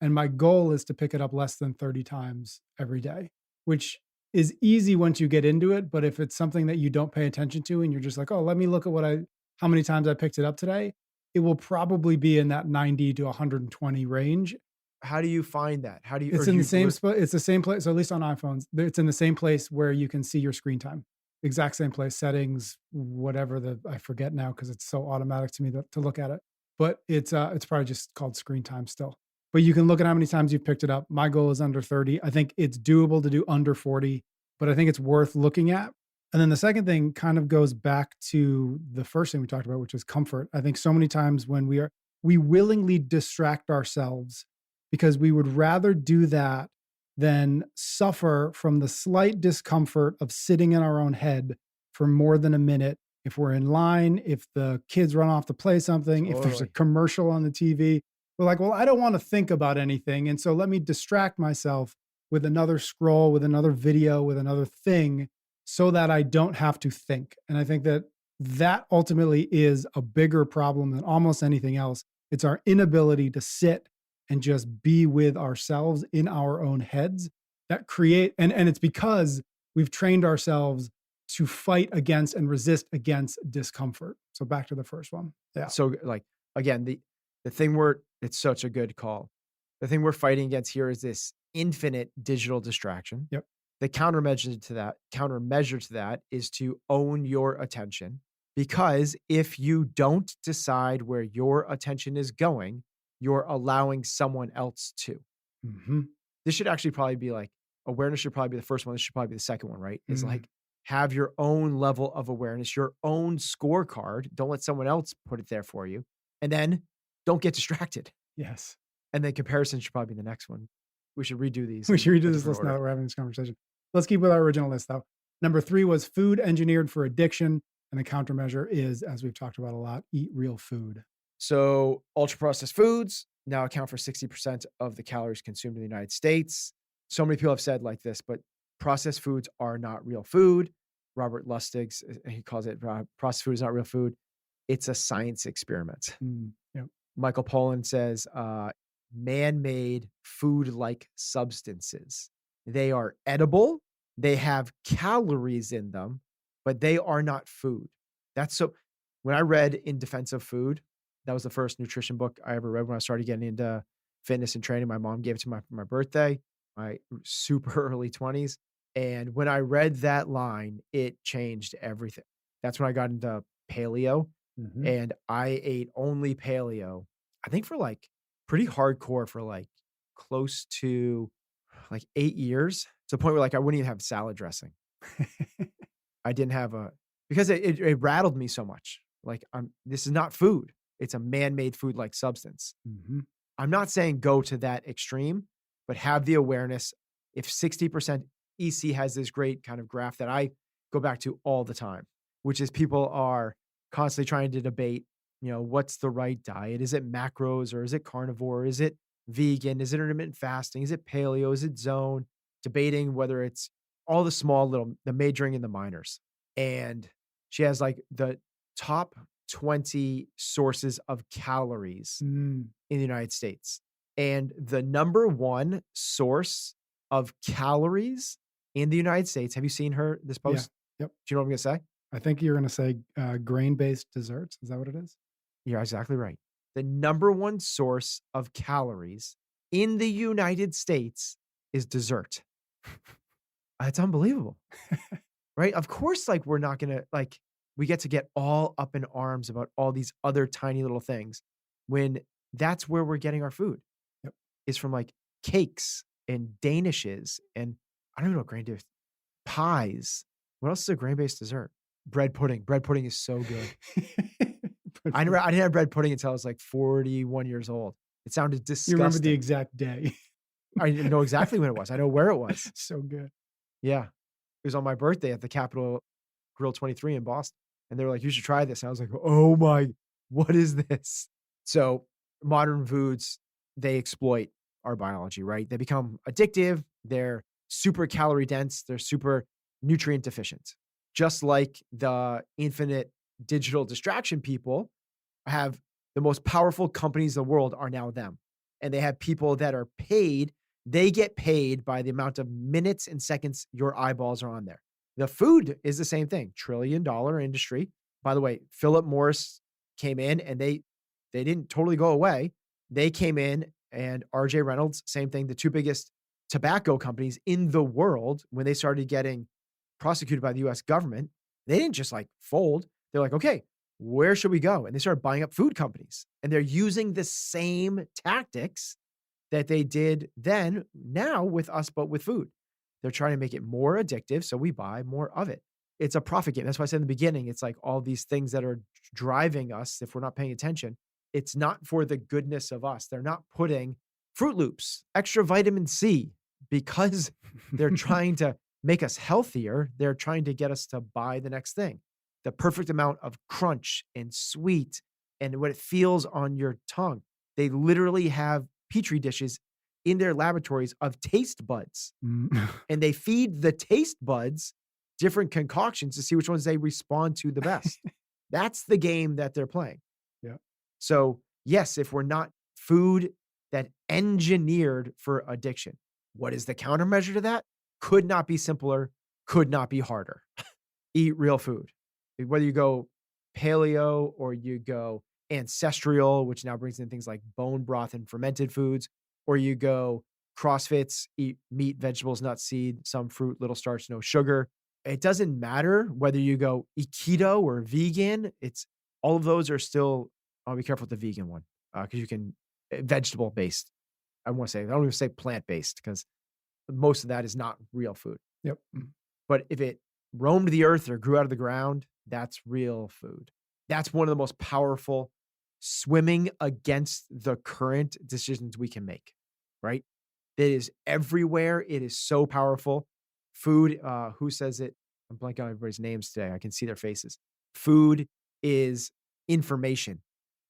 And my goal is to pick it up less than 30 times every day, which is easy once you get into it. But if it's something that you don't pay attention to and you're just like, oh, let me look at how many times I picked it up today, it will probably be in that 90 to 120 range. How do you find that? It's in the same spot. It's the same place. So at least on iPhones, it's in the same place where you can see your screen time. Exact same place, settings, whatever I forget now because it's so automatic to me to look at it. But it's probably just called screen time still. But you can look at how many times you've picked it up. My goal is under 30. I think it's doable to do under 40, but I think it's worth looking at. And then the second thing kind of goes back to the first thing we talked about, which is comfort. I think so many times when we willingly distract ourselves because we would rather do that than suffer from the slight discomfort of sitting in our own head for more than a minute. If we're in line, if the kids run off to play something, if there's a Totally. commercial on the TV, we're like, well, I don't want to think about anything. And so let me distract myself with another scroll, with another video, with another thing so that I don't have to think. And I think that that ultimately is a bigger problem than almost anything else. It's our inability to sit and just be with ourselves in our own heads that create, and it's because we've trained ourselves to fight against and resist against discomfort. So back to the first one. Yeah. So like, again, the thing it's such a good call. The thing we're fighting against here is this infinite digital distraction. Yep. The countermeasure to that is to own your attention, because if you don't decide where your attention is going, you're allowing someone else to. Hmm. This should actually probably be like, awareness should probably be the first one. This should probably be the second one, right? Is Mhm. like, have your own level of awareness, your own scorecard. Don't let someone else put it there for you. And then don't get distracted. Yes. And then comparison should probably be the next one. We should redo these. We in should redo a this different list now order. that we're having this conversation. Let's keep with our original list though. Number 3 was food engineered for addiction. And the countermeasure is, as we've talked about a lot, eat real food. So ultra processed foods now account for 60% of the calories consumed in the United States. So many people have said like this, but processed foods are not real food. Robert Lustig, he calls it processed food is not real food. It's a science experiment. Yep. Michael Pollan says, man-made food-like substances. They are edible. They have calories in them, but they are not food. That's so. When I read In Defense of Food, that was the first nutrition book I ever read when I started getting into fitness and training. My mom gave it to me for my birthday, my super early 20s. And when I read that line, it changed everything. That's when I got into paleo, Mhm. and I ate only paleo, I think for like pretty hardcore for like close to like 8 years, to the point where like I wouldn't even have salad dressing. I didn't have because it rattled me so much. Like, this is not food. It's a man-made food-like substance. Mhm. I'm not saying go to that extreme, but have the awareness. If 60% EC has this great kind of graph that I go back to all the time, which is people are constantly trying to debate, what's the right diet? Is it macros or is it carnivore? Is it vegan? Is it intermittent fasting? Is it paleo? Is it zone? Debating whether it's all the the majoring and the minors. And she has like the top 20 sources of calories Mm. in the United States. And the number one source of calories in the United States, have you seen this Yeah. post? Yep. Do you know what I'm going to say? I think you're going to say grain-based desserts. Is that what it is? You're exactly right. The number one source of calories in the United States is dessert. It's unbelievable, right? Of course, like we're not going to we get to get all up in arms about all these other tiny little things when that's where we're getting our food. Yep. Is from like cakes and danishes and I don't even know what grain-based pies. What else is a grain-based dessert? Bread pudding. Bread pudding is so good. I didn't have bread pudding until I was like 41 years old. It sounded You remember the disgusting. exact day. I know exactly when it was. I know where it was. So good. Yeah. It was on my birthday at the Capitol Grill 23 in Boston. And they were like, you should try this. And I was like, oh my, what is this? So modern foods, they exploit our biology, right? They become addictive. They're super calorie dense. They're super nutrient deficient. Just like the infinite digital distraction people have the most powerful companies in the world are now them. And they have people that are paid. They get paid by the amount of minutes and seconds your eyeballs are on there. The food is the same thing. $1 trillion industry. By the way, Philip Morris came in and they didn't totally go away. They came in and RJ Reynolds, same thing. The two biggest tobacco companies in the world, when they started getting prosecuted by the US government, they didn't just like fold. They're like, okay, where should we go? And they started buying up food companies. And they're using the same tactics that they did then, now with us, but with food. They're trying to make it more addictive, so we buy more of it. It's a profit game. That's why I said in the beginning, it's like all these things that are driving us if we're not paying attention. It's not for the goodness of us. They're not putting Fruit Loops, extra vitamin C, because they're trying to make us healthier. They're trying to get us to buy the next thing. The perfect amount of crunch and sweet and what it feels on your tongue. They literally have petri dishes in their laboratories of taste buds, Mm. and they feed the taste buds different concoctions to see which ones they respond to the best. That's the game that they're playing. Yeah. So, yes, if we're not food that engineered for addiction, what is the countermeasure to that? Could not be simpler, could not be harder. Eat real food. Whether you go paleo or you go ancestral, which now brings in things like bone broth and fermented foods, or you go CrossFits, eat meat, vegetables, nuts, seed, some fruit, little starch, no sugar. It doesn't matter whether you go eat keto or vegan. It's all of those are still. I'll be careful with the vegan one because you can vegetable based. I want to say I don't even say plant based because most of that is not real food. Yep. But if it roamed the earth or grew out of the ground, that's real food. That's one of the most powerful swimming against the current decisions we can make, right? It is everywhere. It is so powerful. Food, who says it? I'm blanking on everybody's names today. I can see their faces. Food is information.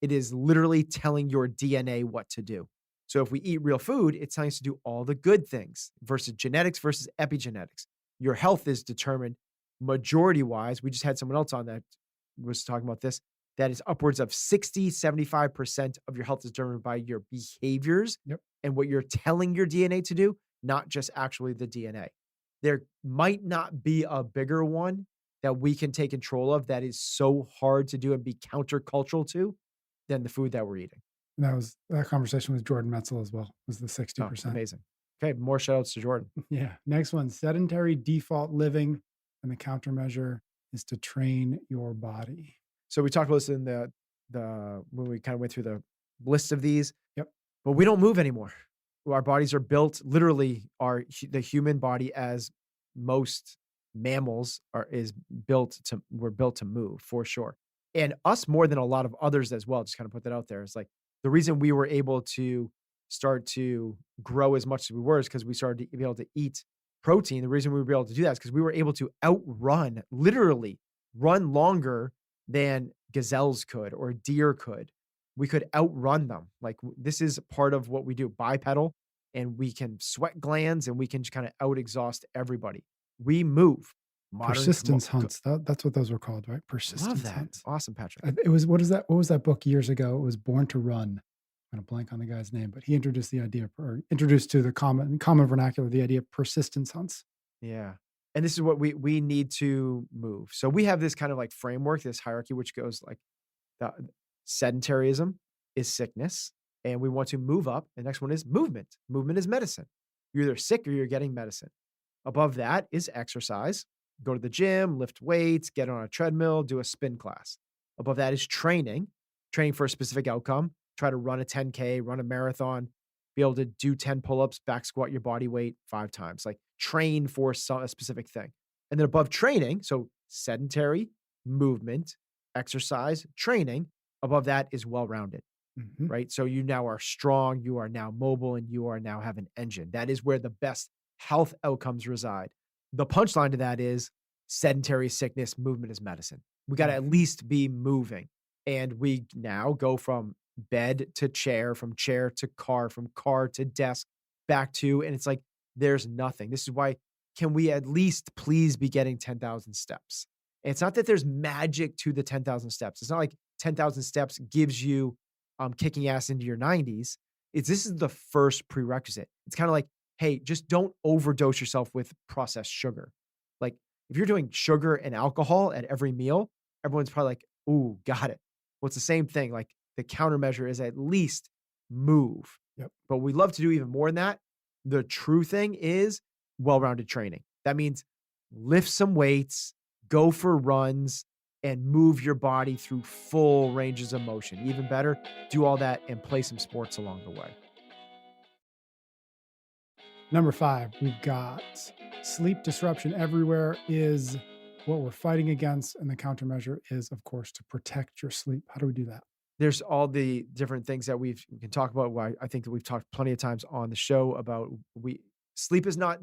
It is literally telling your DNA what to do. So if we eat real food, it's telling us to do all the good things versus genetics versus epigenetics. Your health is determined majority wise. We just had someone else on that was talking about this. That is upwards of 60, 75% of your health is determined by your behaviors Yep. and what you're telling your DNA to do, not just actually the DNA. There might not be a bigger one that we can take control of that is so hard to do and be countercultural to than the food that we're eating. And that conversation with Jordan Metzel as well, was the Oh, 60%. amazing. Okay, more shout outs to Jordan. Yeah. Next one, sedentary default living. And the countermeasure is to train your body. So we talked about this in the when we kind of went through the list of these. Yep. But we don't move anymore. Our bodies are built literally the human body, as most mammals we're built to move for sure. And us more than a lot of others as well. Just kind of put that out there. It's like the reason we were able to start to grow as much as we were is because we started to be able to eat protein. The reason we were able to do that is because we were able to literally run longer than gazelles could or deer could. We could outrun them. Like this is part of what we do, bipedal, and we can sweat glands and we can just kind of out exhaust everybody. We move. Persistence hunts. That's what those were called, right? Persistence Love that. hunts. Awesome, Patrick. It was, what was that book years ago? It was Born to Run. I'm going to blank on the guy's name, but he introduced the idea, or introduced to the common vernacular, the idea of persistence hunts. Yeah. And this is what we need to move. So we have this kind of like framework, this hierarchy, which goes like sedentarism is sickness. And we want to move up. The next one is movement. Movement is medicine. You're either sick or you're getting medicine. Above that is exercise. Go to the gym, lift weights, get on a treadmill, do a spin class. Above that is training for a specific outcome. Try to run a 10K, run a marathon, be able to do 10 pull-ups, back squat your body weight 5 times, like train for a specific thing. And then above training, so sedentary, movement, exercise, training, above that is well-rounded, right? So you now are strong, you are now mobile, and you are now have an engine. That is where the best health outcomes reside. The punchline to that is sedentary sickness, movement is medicine. We got to at least be moving. And we now go from bed to chair, from chair to car, from car to desk, back to, and it's like, there's nothing. This is why, can we at least please be getting 10,000 steps? And it's not that there's magic to the 10,000 steps. It's not like 10,000 steps gives you kicking ass into your 90s. This is the first prerequisite. It's kind of like, hey, just don't overdose yourself with processed sugar. Like if you're doing sugar and alcohol at every meal, everyone's probably like, ooh, got it. Well, it's the same thing. Like the countermeasure is at least move. Yep. But we love to do even more than that. The true thing is well-rounded training. That means lift some weights, go for runs, and move your body through full ranges of motion. Even better, do all that and play some sports along the way. Number 5, we've got sleep disruption everywhere is what we're fighting against. And the countermeasure is, of course, to protect your sleep. How do we do that? There's all the different things that we can talk about. I think that we've talked plenty of times on the show about sleep is not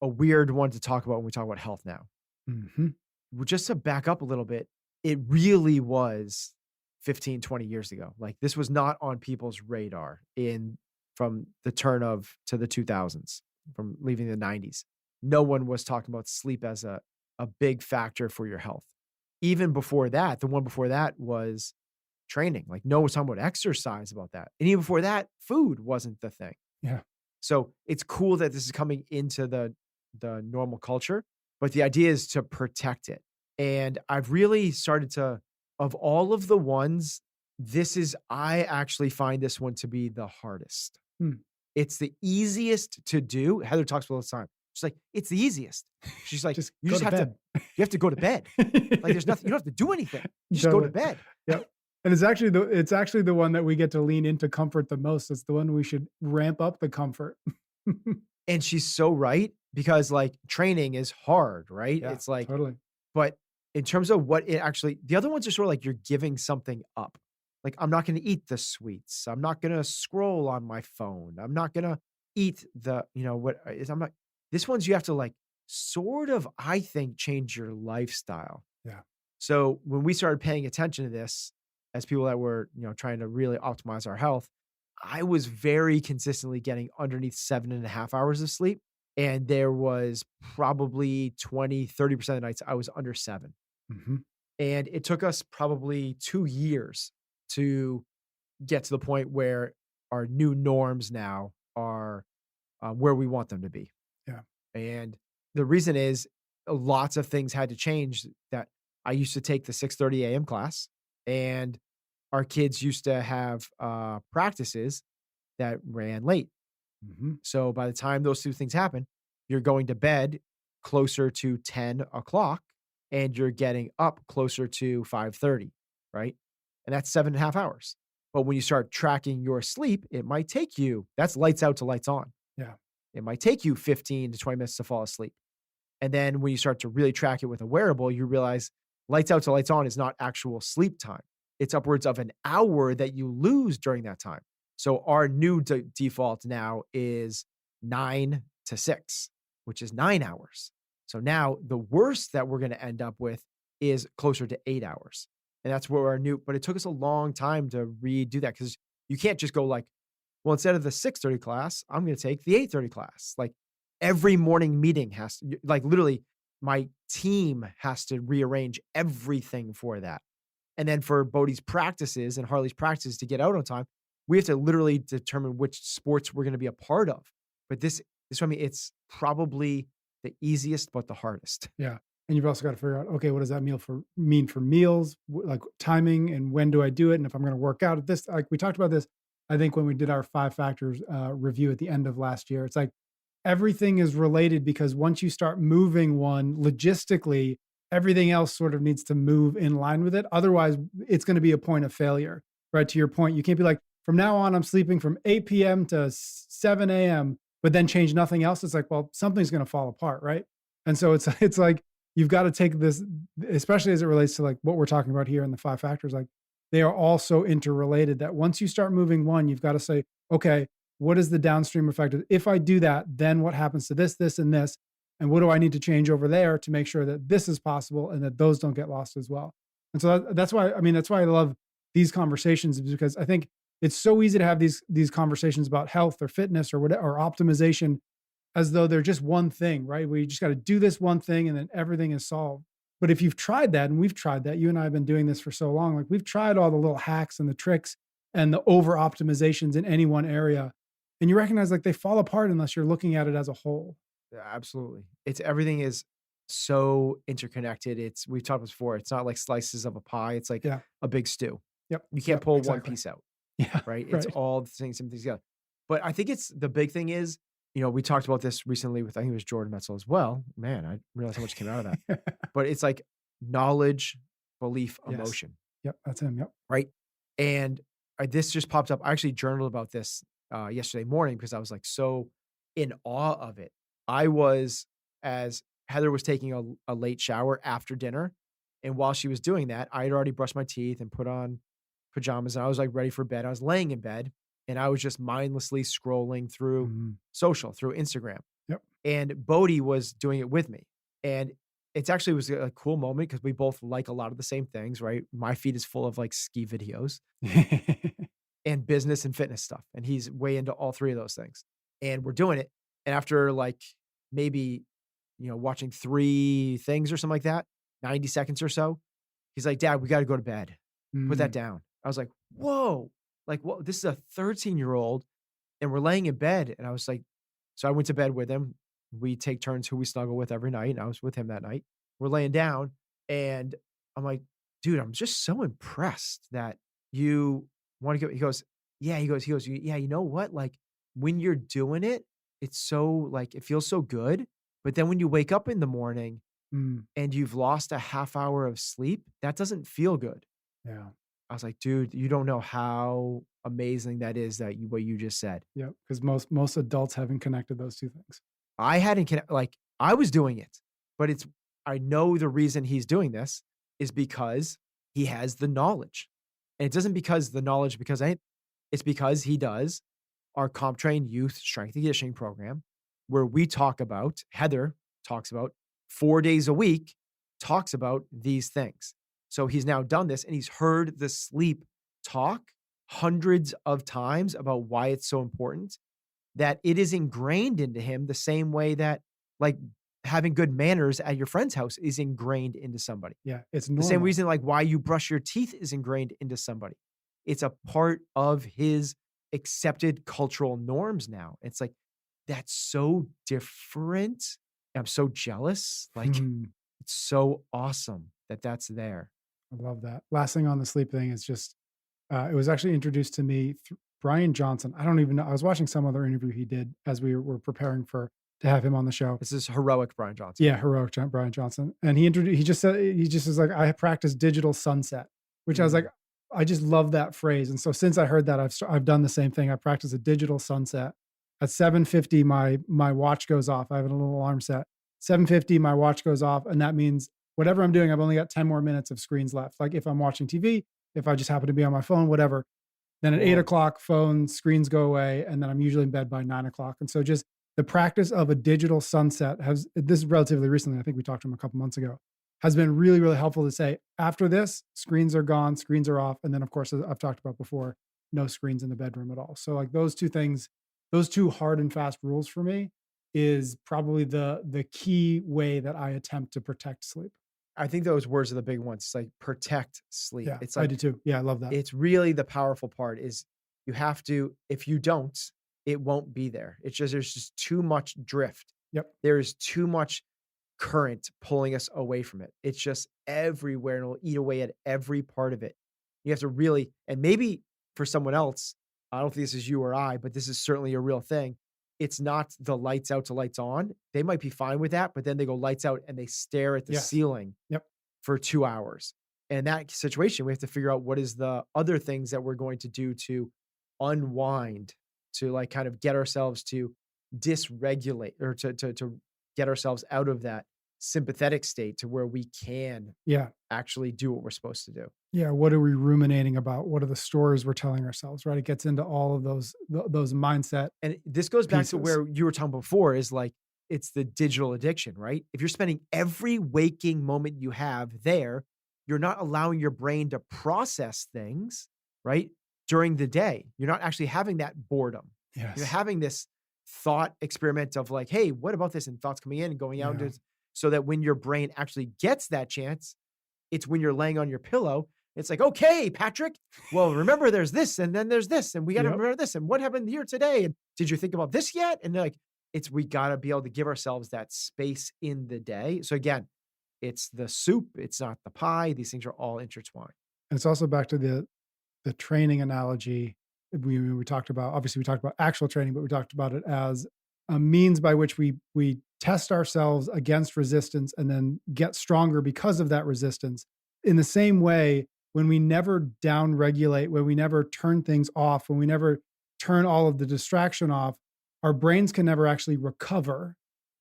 a weird one to talk about when we talk about health now. Hmm. Well, just to back up a little bit, it really was 15, 20 years ago. Like this was not on people's radar from the turn of to the 2000s, from leaving the 90s. No one was talking about sleep as a big factor for your health. Even before that, the one before that was training. Like no one was talking about exercise about that. And even before that, food wasn't the thing. Yeah. So it's cool that this is coming into the normal culture, but the idea is to protect it. And I've really started to, of all of the ones, I actually find this one to be the hardest. Hmm. It's the easiest to do. Heather talks about it all the time. She's like, it's the easiest. She's like, Just you go just to have bed. you have to go to bed. Like there's nothing, you don't have to do anything. You just go to Totally. bed. Yep. And it's actually the one that we get to lean into comfort the most. It's the one we should ramp up the comfort. And she's so right because like training is hard, right? Yeah, It's like, totally. but in terms of what it actually, the other ones are sort of like you're giving something up. Like, I'm not going to eat the sweets. I'm not going to scroll on my phone. I'm not going to eat I'm not, this one's you have to like sort of, I think, change your lifestyle. Yeah. So when we started paying attention to this as people that were, trying to really optimize our health, I was very consistently getting underneath 7.5 hours of sleep. And there was probably 20, 30% of the nights I was under 7. Hmm. And it took us probably 2 years to get to the point where our new norms now are where we want them to be. Yeah. And the reason is lots of things had to change. That I used to take the 6:30 a.m. class, and our kids used to have practices that ran late. Hmm. So by the time those two things happen, you're going to bed closer to 10 o'clock and you're getting up closer to 5:30, right? And that's 7.5 hours. But when you start tracking your sleep, it might take you, that's lights out to lights on. Yeah. It might take you 15 to 20 minutes to fall asleep. And then when you start to really track it with a wearable, you realize lights out to lights on is not actual sleep time. It's upwards of an hour that you lose during that time. So our new default now is 9 to 6, which is 9 hours. So now the worst that we're going to end up with is closer to 8 hours. And that's where but it took us a long time to redo that because you can't just go like, well, instead of the 6:30 class, I'm going to take the 8:30 class. Like every morning meeting like literally my team has to rearrange everything for that. And then for Bodhi's practices and Harley's practices to get out on time, we have to literally determine which sports we're going to be a part of. But this I mean, it's probably the easiest, but the hardest. Yeah. And you've also got to figure out, okay, what does that mean for meals, like timing, and when do I do it? And if I'm going to work out at this, like we talked about this, I think when we did our 5 factors review at the end of last year, it's like everything is related because once you start moving one logistically, everything else sort of needs to move in line with it. Otherwise, it's going to be a point of failure, right? To your point, you can't be like, from now on, I'm sleeping from 8 p.m. to 7 a.m., but then change nothing else. It's like, well, something's going to fall apart, right? And so it's like, you've got to take this, especially as it relates to like what we're talking about here in the 5 factors, like they are all so interrelated that once you start moving one, you've got to say, okay, what is the downstream effect? If I do that, then what happens to this, this, and this? And what do I need to change over there to make sure that this is possible and that those don't get lost as well? And so that's why I love these conversations, because I think it's so easy to have these conversations about health or fitness or whatever, or optimization, as though they're just one thing, right? Where you just got to do this one thing and then everything is solved. But if you've tried that, and we've tried that, you and I have been doing this for so long, like we've tried all the little hacks and the tricks and the over optimizations in any one area, and you recognize like they fall apart unless you're looking at it as a whole. Yeah, absolutely. Everything is so interconnected. We've talked about before. It's not like slices of a pie. It's like Yeah. a big stew. Yep. You can't Yep, pull one exactly. piece out, Yeah. right? It's Right. all the things together. But I think the big thing is, we talked about this recently with, I think it was Jordan Metzel as well. Man, I realized how much came out of that. But it's like knowledge, belief, Yes. emotion, Yep. That's him. Yep. right? And this just popped up. I actually journaled about this yesterday morning because I was like so in awe of it. I was, as Heather was taking a late shower after dinner. And while she was doing that, I had already brushed my teeth and put on pajamas and I was like ready for bed. I was laying in bed and I was just mindlessly scrolling through Mhm. social, through Instagram. Yep. And Bodhi was doing it with me. And it's actually was a cool moment because we both like a lot of the same things, right? My feed is full of like ski videos and business and fitness stuff. And he's way into all three of those things. And we're doing it. And after like maybe, watching 3 things or something like that, 90 seconds or so, he's like, "Dad, we got to go to bed. Put that Mm, down." I was like, "Whoa." Like, what? This is a 13-year-old and we're laying in bed. And I was like, so I went to bed with him. We take turns who we snuggle with every night. And I was with him that night. We're laying down and I'm like, "Dude, I'm just so impressed that you want to go." He goes, "Yeah." "Yeah, you know what? Like when you're doing it, it's so like, it feels so good. But then when you wake up in the morning mm, and you've lost a half hour of sleep, that doesn't feel good." yeah. I was like, "Dude, you don't know how amazing that is that what you just said." Yep. Because most adults haven't connected those two things. I hadn't like I was doing it, but I know the reason he's doing this is because he has the knowledge. And it doesn't because the knowledge because it's because he does our comp train youth strength and conditioning program where we talk about, Heather talks about 4 days a week, talks about these things. So he's now done this and he's heard the sleep talk hundreds of times about why it's so important that it is ingrained into him the same way that like having good manners at your friend's house is ingrained into somebody. Yeah. It's The same normal. reason like why you brush your teeth is ingrained into somebody. It's a part of his accepted cultural norms now. It's like that's so different. I'm so jealous. Like Hmm. it's so awesome that that's there. I love that. Last thing on the sleep thing is just, it was actually introduced to me through Brian Johnson. I don't even know. I was watching some other interview he did as we were preparing to have him on the show. This is heroic Brian Johnson. Yeah, heroic Brian Johnson. And he just said, he just was like, I practice digital sunset, which I was like, I just love that phrase. And so since I heard that, I've done the same thing. I practice a digital sunset. At 7:50, my watch goes off. I have a little alarm set. 7:50, my watch goes off. And that means whatever I'm doing, I've only got 10 more minutes of screens left. Like if I'm watching TV, if I just happen to be on my phone, whatever. Then at 8 o'clock, phone screens go away, and then I'm usually in bed by 9 o'clock. And so just the practice of a digital sunset this is relatively recently, I think we talked to him a couple months ago, has been really, really helpful to say, after this, screens are gone, screens are off. And then of course, as I've talked about before, no screens in the bedroom at all. So like those two things, those two hard and fast rules for me is probably the key way that I attempt to protect sleep. I think those words are the big ones. It's like protect sleep. Yeah, It's I like do too. Yeah, I love that. it's really the powerful part is you have to, if you don't, it won't be there. It's just there's just too much drift. Yep. There's too much current pulling us away from it. It's just everywhere and it'll eat away at every part of it. You have to really, and maybe for someone else, I don't think this is you or I, but this is certainly a real thing. It's not the lights out to lights on. They might be fine with that, but then they go lights out and they stare at the Yes. ceiling Yep. for 2 hours. And in that situation, we have to figure out what is the other things that we're going to do to unwind, to like kind of get ourselves to dysregulate or to get ourselves out of that sympathetic state to where we can Yeah. actually do what we're supposed to do. Yeah, what are we ruminating about? What are the stories we're telling ourselves, right? It gets into all of those mindset. And this goes back to Pieces. where you were talking before is like, it's the digital addiction, right? If you're spending every waking moment you have there, you're not allowing your brain to process things, right? During the day, you're not actually having that boredom. You're Yes. having this thought experiment of like, hey, what about this? And thoughts coming in and going out. Yeah. So that when your brain actually gets that chance, it's when you're laying on your pillow. It's like, okay, Patrick, well, remember there's this and then there's this and we got to Yep. remember this and what happened here today. And did you think about this yet? And they're like, we got to be able to give ourselves that space in the day. So again, it's the soup. It's not the pie. These things are all intertwined. And it's also back to the training analogy. We talked about, obviously we talked about actual training, but we talked about it as a means by which we test ourselves against resistance and then get stronger because of that resistance. In the same way, when we never down regulate, when we never turn things off, when we never turn all of the distraction off, our brains can never actually recover.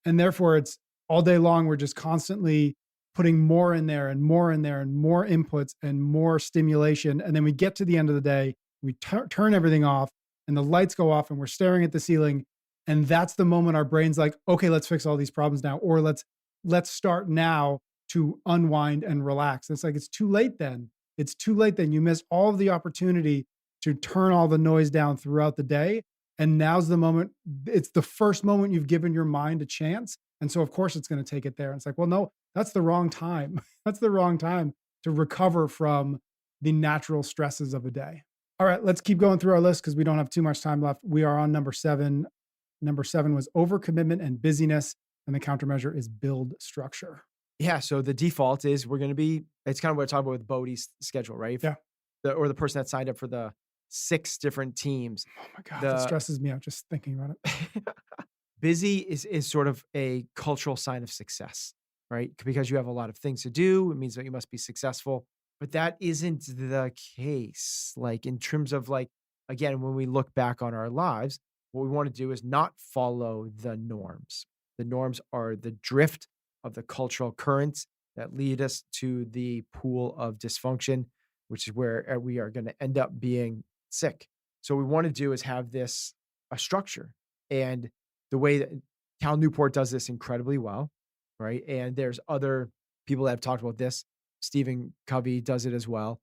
And therefore it's all day long, we're just constantly putting more in there and more in there and more inputs and more stimulation. And then we get to the end of the day, we turn everything off and the lights go off and we're staring at the ceiling And that's the moment our brain's like, okay, let's fix all these problems now, or let's start now to unwind and relax. It's like it's too late then. It's too late then. You miss all of the opportunity to turn all the noise down throughout the day. And now's the moment. It's the first moment you've given your mind a chance. And so of course it's going to take it there. And it's like, well, no, that's the wrong time. That's the wrong time to recover from the natural stresses of a day. All right, let's keep going through our list because we don't have too much time left. We are on number 7. Number 7 was overcommitment and busyness, and the countermeasure is build structure. Yeah. So the default is we're going to be, it's kind of what I talked about with Bodhi's schedule, right? Yeah. Or the person that signed up for the 6 different teams. Oh my God, that The stresses me out just thinking about it. busy is sort of a cultural sign of success, right? Because you have a lot of things to do. It means that you must be successful. But that isn't the case. Like in terms of like, again, when we look back on our lives, what we want to do is not follow the norms. The norms are the drift of the cultural currents that lead us to the pool of dysfunction, which is where we are going to end up being sick. So what we want to do is have this a structure. And the way that Cal Newport does this incredibly well, right? And there's other people that have talked about this. Stephen Covey does it as well,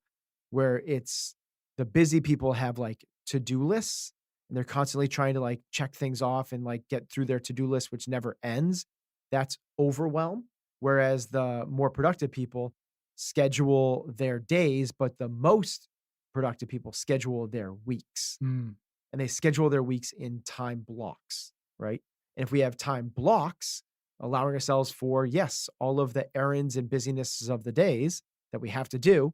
where it's the busy people have like to-do lists and they're constantly trying to like check things off and like get through their to-do list, which never ends. That's overwhelm. Whereas the more productive people schedule their days, but the most productive people schedule their weeks. Mm, And they schedule their weeks in time blocks, right? And if we have time blocks, allowing ourselves for, yes, all of the errands and busynesses of the days that we have to do,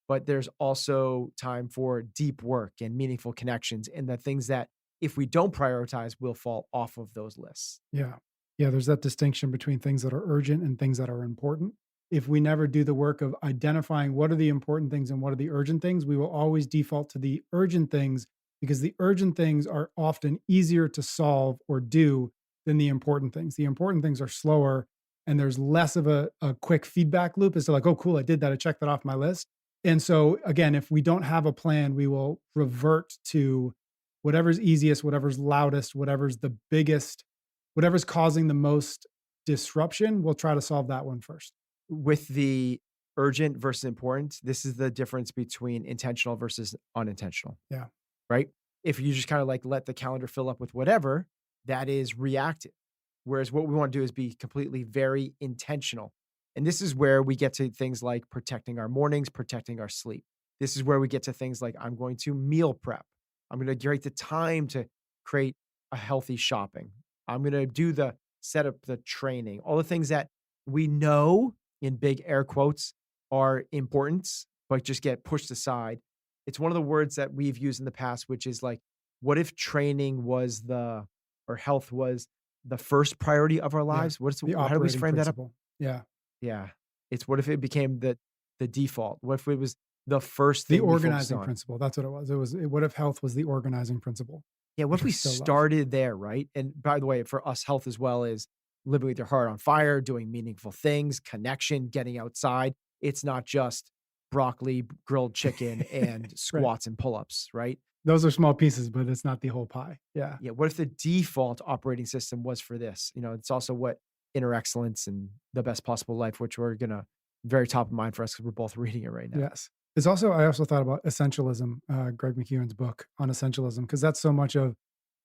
but there's also time for deep work and meaningful connections and the things that if we don't prioritize will fall off of those lists. yeah. Yeah. There's that distinction between things that are urgent and things that are important. If we never do the work of identifying what are the important things and what are the urgent things, we will always default to the urgent things because the urgent things are often easier to solve or do than the important things. The important things are slower and there's less of a quick feedback loop as to like, oh, cool, I did that. I checked that off my list. And so, again, if we don't have a plan, we will revert to whatever's easiest, whatever's loudest, whatever's the biggest, whatever's causing the most disruption. We'll try to solve that one first. With the urgent versus important, this is the difference between intentional versus unintentional. Yeah. Right? If you just kind of like let the calendar fill up with whatever, that is reactive. Whereas what we want to do is be completely very intentional. And this is where we get to things like protecting our mornings, protecting our sleep. This is where we get to things like I'm going to meal prep. I'm going to create the time to create a healthy shopping. I'm going to do the set up the training, all the things that we know in big air quotes are important, but just get pushed aside. It's one of the words that we've used in the past, which is like, what if training was or health was the first priority of our lives? The How do we operating frame that up? principle. Yeah. Yeah. It's what if it became the default? What if it was the first The thing we focused organizing on? principle. That's what it was. What if health was the organizing principle, Yeah, what which if I we still love. started there, right? And by the way, for us, health as well is living with your heart on fire, doing meaningful things, connection, getting outside. It's not just broccoli, grilled chicken, and Right. squats and pull-ups, right? Those are small pieces, but it's not the whole pie. Yeah. Yeah. What if the default operating system was for this? It's also what inner excellence and the best possible life, which we're gonna very top of mind for us because we're both reading it right now. Yes. I also thought about essentialism, Greg McEwen's book on essentialism, because that's so much of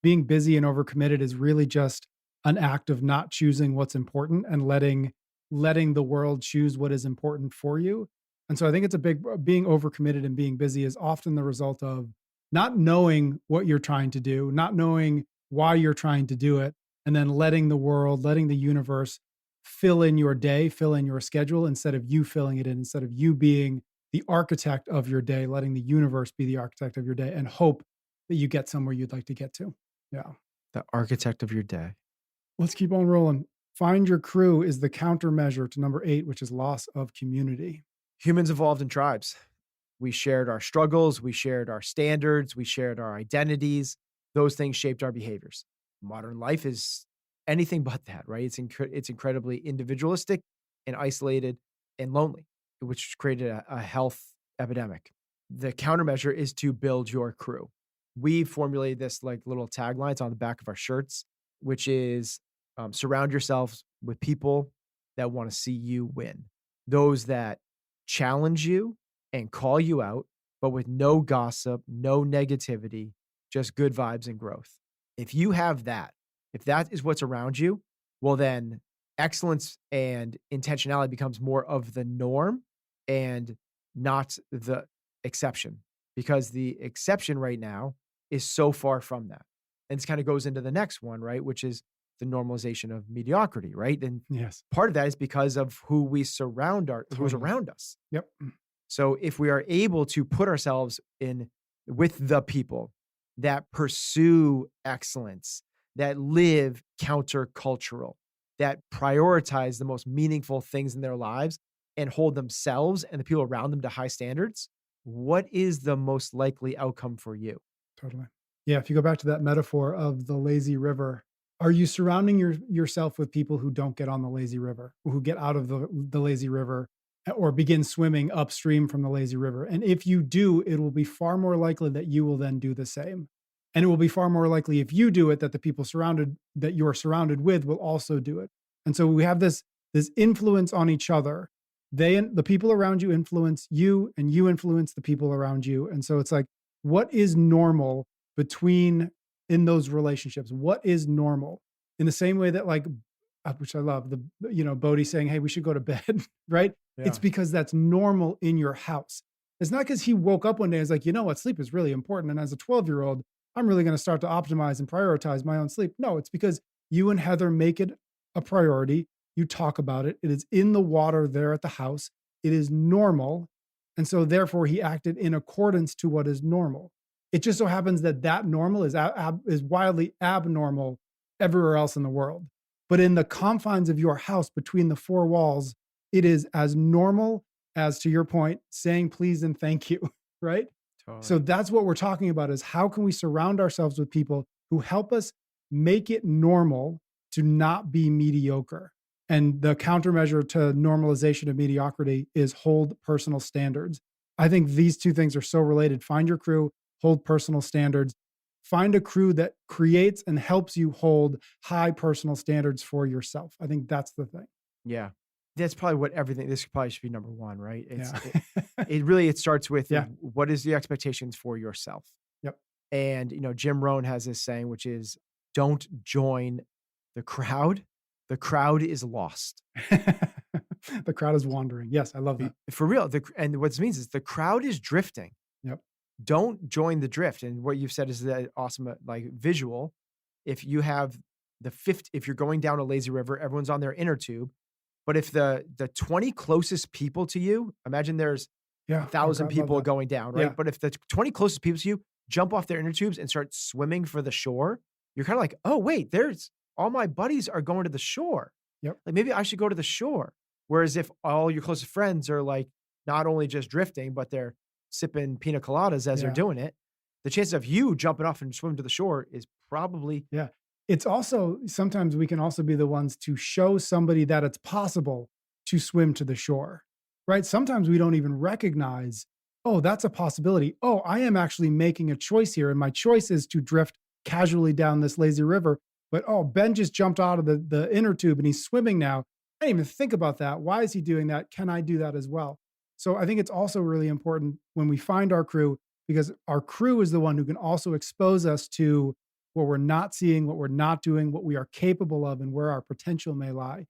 being busy and overcommitted is really just an act of not choosing what's important and letting the world choose what is important for you. And so I think it's being overcommitted and being busy is often the result of not knowing what you're trying to do, not knowing why you're trying to do it, and then letting the world, letting the universe fill in your day, fill in your schedule instead of you filling it in, instead of you being the architect of your day, letting the universe be the architect of your day and hope that you get somewhere you'd like to get to. Yeah. The architect of your day. Let's keep on rolling. Find your crew is the countermeasure to number 8, which is loss of community. Humans evolved in tribes. We shared our struggles, we shared our standards, we shared our identities. Those things shaped our behaviors. Modern life is anything but that, right? It's incredibly individualistic and isolated and lonely, which created a health epidemic. The countermeasure is to build your crew. We formulated this like little taglines on the back of our shirts. which is surround yourselves with people that want to see you win, those that challenge you and call you out, but with no gossip, no negativity, just good vibes and growth. If you have that, if that is what's around you, well, then excellence and intentionality becomes more of the norm and not the exception, because the exception right now is so far from that. And this kind of goes into the next one, right? Which is the normalization of mediocrity, right? And Yes. part of that is because of who we who's Totally. around us. Yep. So if we are able to put ourselves in with the people that pursue excellence, that live countercultural, that prioritize the most meaningful things in their lives and hold themselves and the people around them to high standards, what is the most likely outcome for you? Totally. Yeah. If you go back to that metaphor of the lazy river, are you surrounding yourself with people who don't get on the lazy river, who get out of the lazy river or begin swimming upstream from the lazy river? And if you do, it will be far more likely that you will then do the same. And it will be far more likely if you do it that the people surrounded that you're surrounded with will also do it. And so we have this influence on each other. The people around you influence you, and you influence the people around you. And so it's like, what is normal between in those relationships? What is normal? In the same way that like, which I love, Bodhi saying, "Hey, we should go to bed," right? It's Yeah. because that's normal in your house. It's not because he woke up one day and was like, you know what, sleep is really important. And as a 12-year-old, I'm really going to start to optimize and prioritize my own sleep. No, it's because you and Heather make it a priority. You talk about it. It is in the water there at the house. It is normal. And so therefore he acted in accordance to what is normal. It just so happens that that normal is wildly abnormal everywhere else in the world. But in the confines of your house, between the four walls, it is as normal as, to your point, saying please and thank you, right? So Totally. that's what we're talking about, is how can we surround ourselves with people who help us make it normal to not be mediocre? And the countermeasure to normalization of mediocrity is hold personal standards. I think these two things are so related. Find your crew, hold personal standards. Find a crew that creates and helps you hold high personal standards for yourself. I think that's the thing. Yeah. That's probably what everything this probably should be number one, right? Yeah. It starts with Yeah. what is the expectations for yourself? Yep. And Jim Rohn has this saying, which is don't join the crowd. The crowd is lost. The crowd is wandering. Yes, I love that. For real. And what this means is the crowd is drifting. Yep. Don't join the drift. And what you've said is that awesome, like visual. If you have if you're going down a lazy river, everyone's on their inner tube. But if the 20 closest people to you, imagine there's Yeah. 1,000 God, love people that. going down, right? Yeah. But if the 20 closest people to you jump off their inner tubes and start swimming for the shore, you're kind of like, oh, wait, there's all my buddies are going to the shore. Yep. Like maybe I should go to the shore. Whereas if all your closest friends are like not only just drifting, but they're sipping pina coladas as they're Yeah. doing it, the chances of you jumping off and swimming to the shore is probably Yeah. It's also, sometimes we can also be the ones to show somebody that it's possible to swim to the shore, right? Sometimes we don't even recognize, oh, that's a possibility. Oh, I am actually making a choice here. And my choice is to drift casually down this lazy river. But oh, Ben just jumped out of the inner tube and he's swimming now. I didn't even think about that. Why is he doing that? Can I do that as well? So I think it's also really important when we find our crew, because our crew is the one who can also expose us to what we're not seeing, what we're not doing, what we are capable of, and where our potential may lie.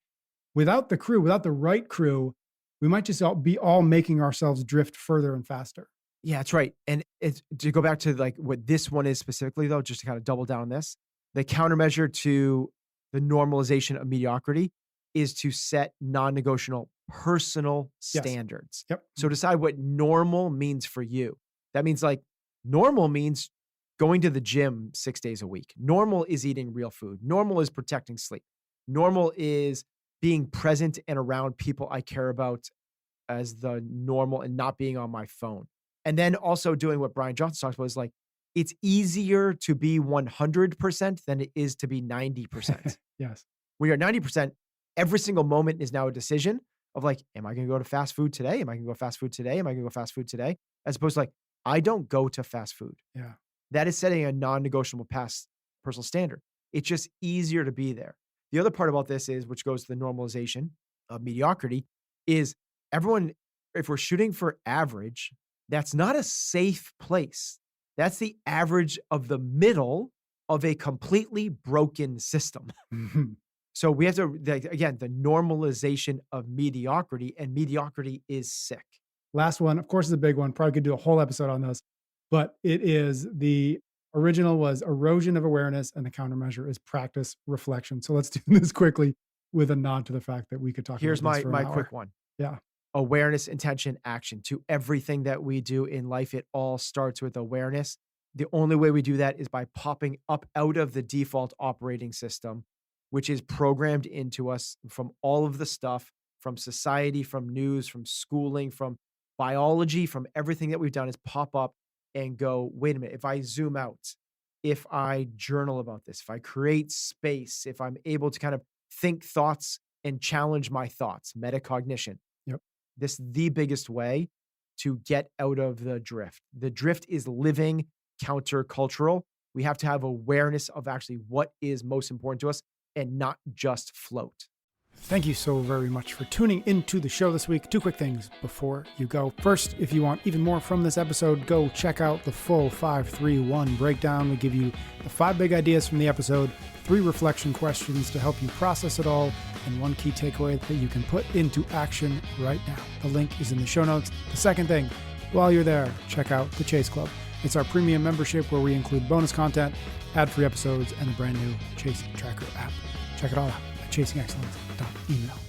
Without the crew, without the right crew, we might just be all making ourselves drift further and faster. Yeah, that's right. And it's to go back to like what this one is specifically, though, just to kind of double down on this, the countermeasure to the normalization of mediocrity is to set non-negotiable personal Yes. standards. Yep. So decide what normal means for you. That means like normal means going to the gym 6 days a week. Normal is eating real food. Normal is protecting sleep. Normal is being present and around people I care about as the normal and not being on my phone. And then also doing what Brian Johnson talks about is like, it's easier to be 100% than it is to be 90%. Yes. When you're at 90%, every single moment is now a decision of like, am I going to go to fast food today? Am I going to go fast food today? Am I going to go fast food today? As opposed to like, I don't go to fast food. Yeah. That is setting a non-negotiable personal standard. It's just easier to be there. The other part about this is, which goes to the normalization of mediocrity, is everyone, if we're shooting for average, that's not a safe place. That's the average of the middle of a completely broken system. Mhm. So we have to, again, the normalization of mediocrity, and mediocrity is sick. Last one, of course, is a big one. Probably could do a whole episode on this, but it is the original was erosion of awareness, and the countermeasure is practice reflection. So let's do this quickly with a nod to the fact that we could talk Here's about this for my an hour. quick one. Yeah. Awareness, intention, action. To everything that we do in life, it all starts with awareness. The only way we do that is by popping up out of the default operating system, which is programmed into us from all of the stuff, from society, from news, from schooling, from biology, from everything that we've done, is pop up and go, wait a minute, if I zoom out, if I journal about this, if I create space, if I'm able to kind of think thoughts and challenge my thoughts, metacognition. Yep. This is the biggest way to get out of the drift. The drift is living countercultural. We have to have awareness of actually what is most important to us and not just float. Thank you so very much for tuning into the show this week. Two quick things before you go. First, if you want even more from this episode, go check out the full 5-3-1 breakdown. We give you the 5 big ideas from the episode, 3 reflection questions to help you process it all, and 1 key takeaway that you can put into action right now. The link is in the show notes. The second thing, while you're there, check out the Chase Club. It's our premium membership where we include bonus content, ad-free episodes, and a brand new Chase Tracker app. Check it all out at chasingexcellence.email.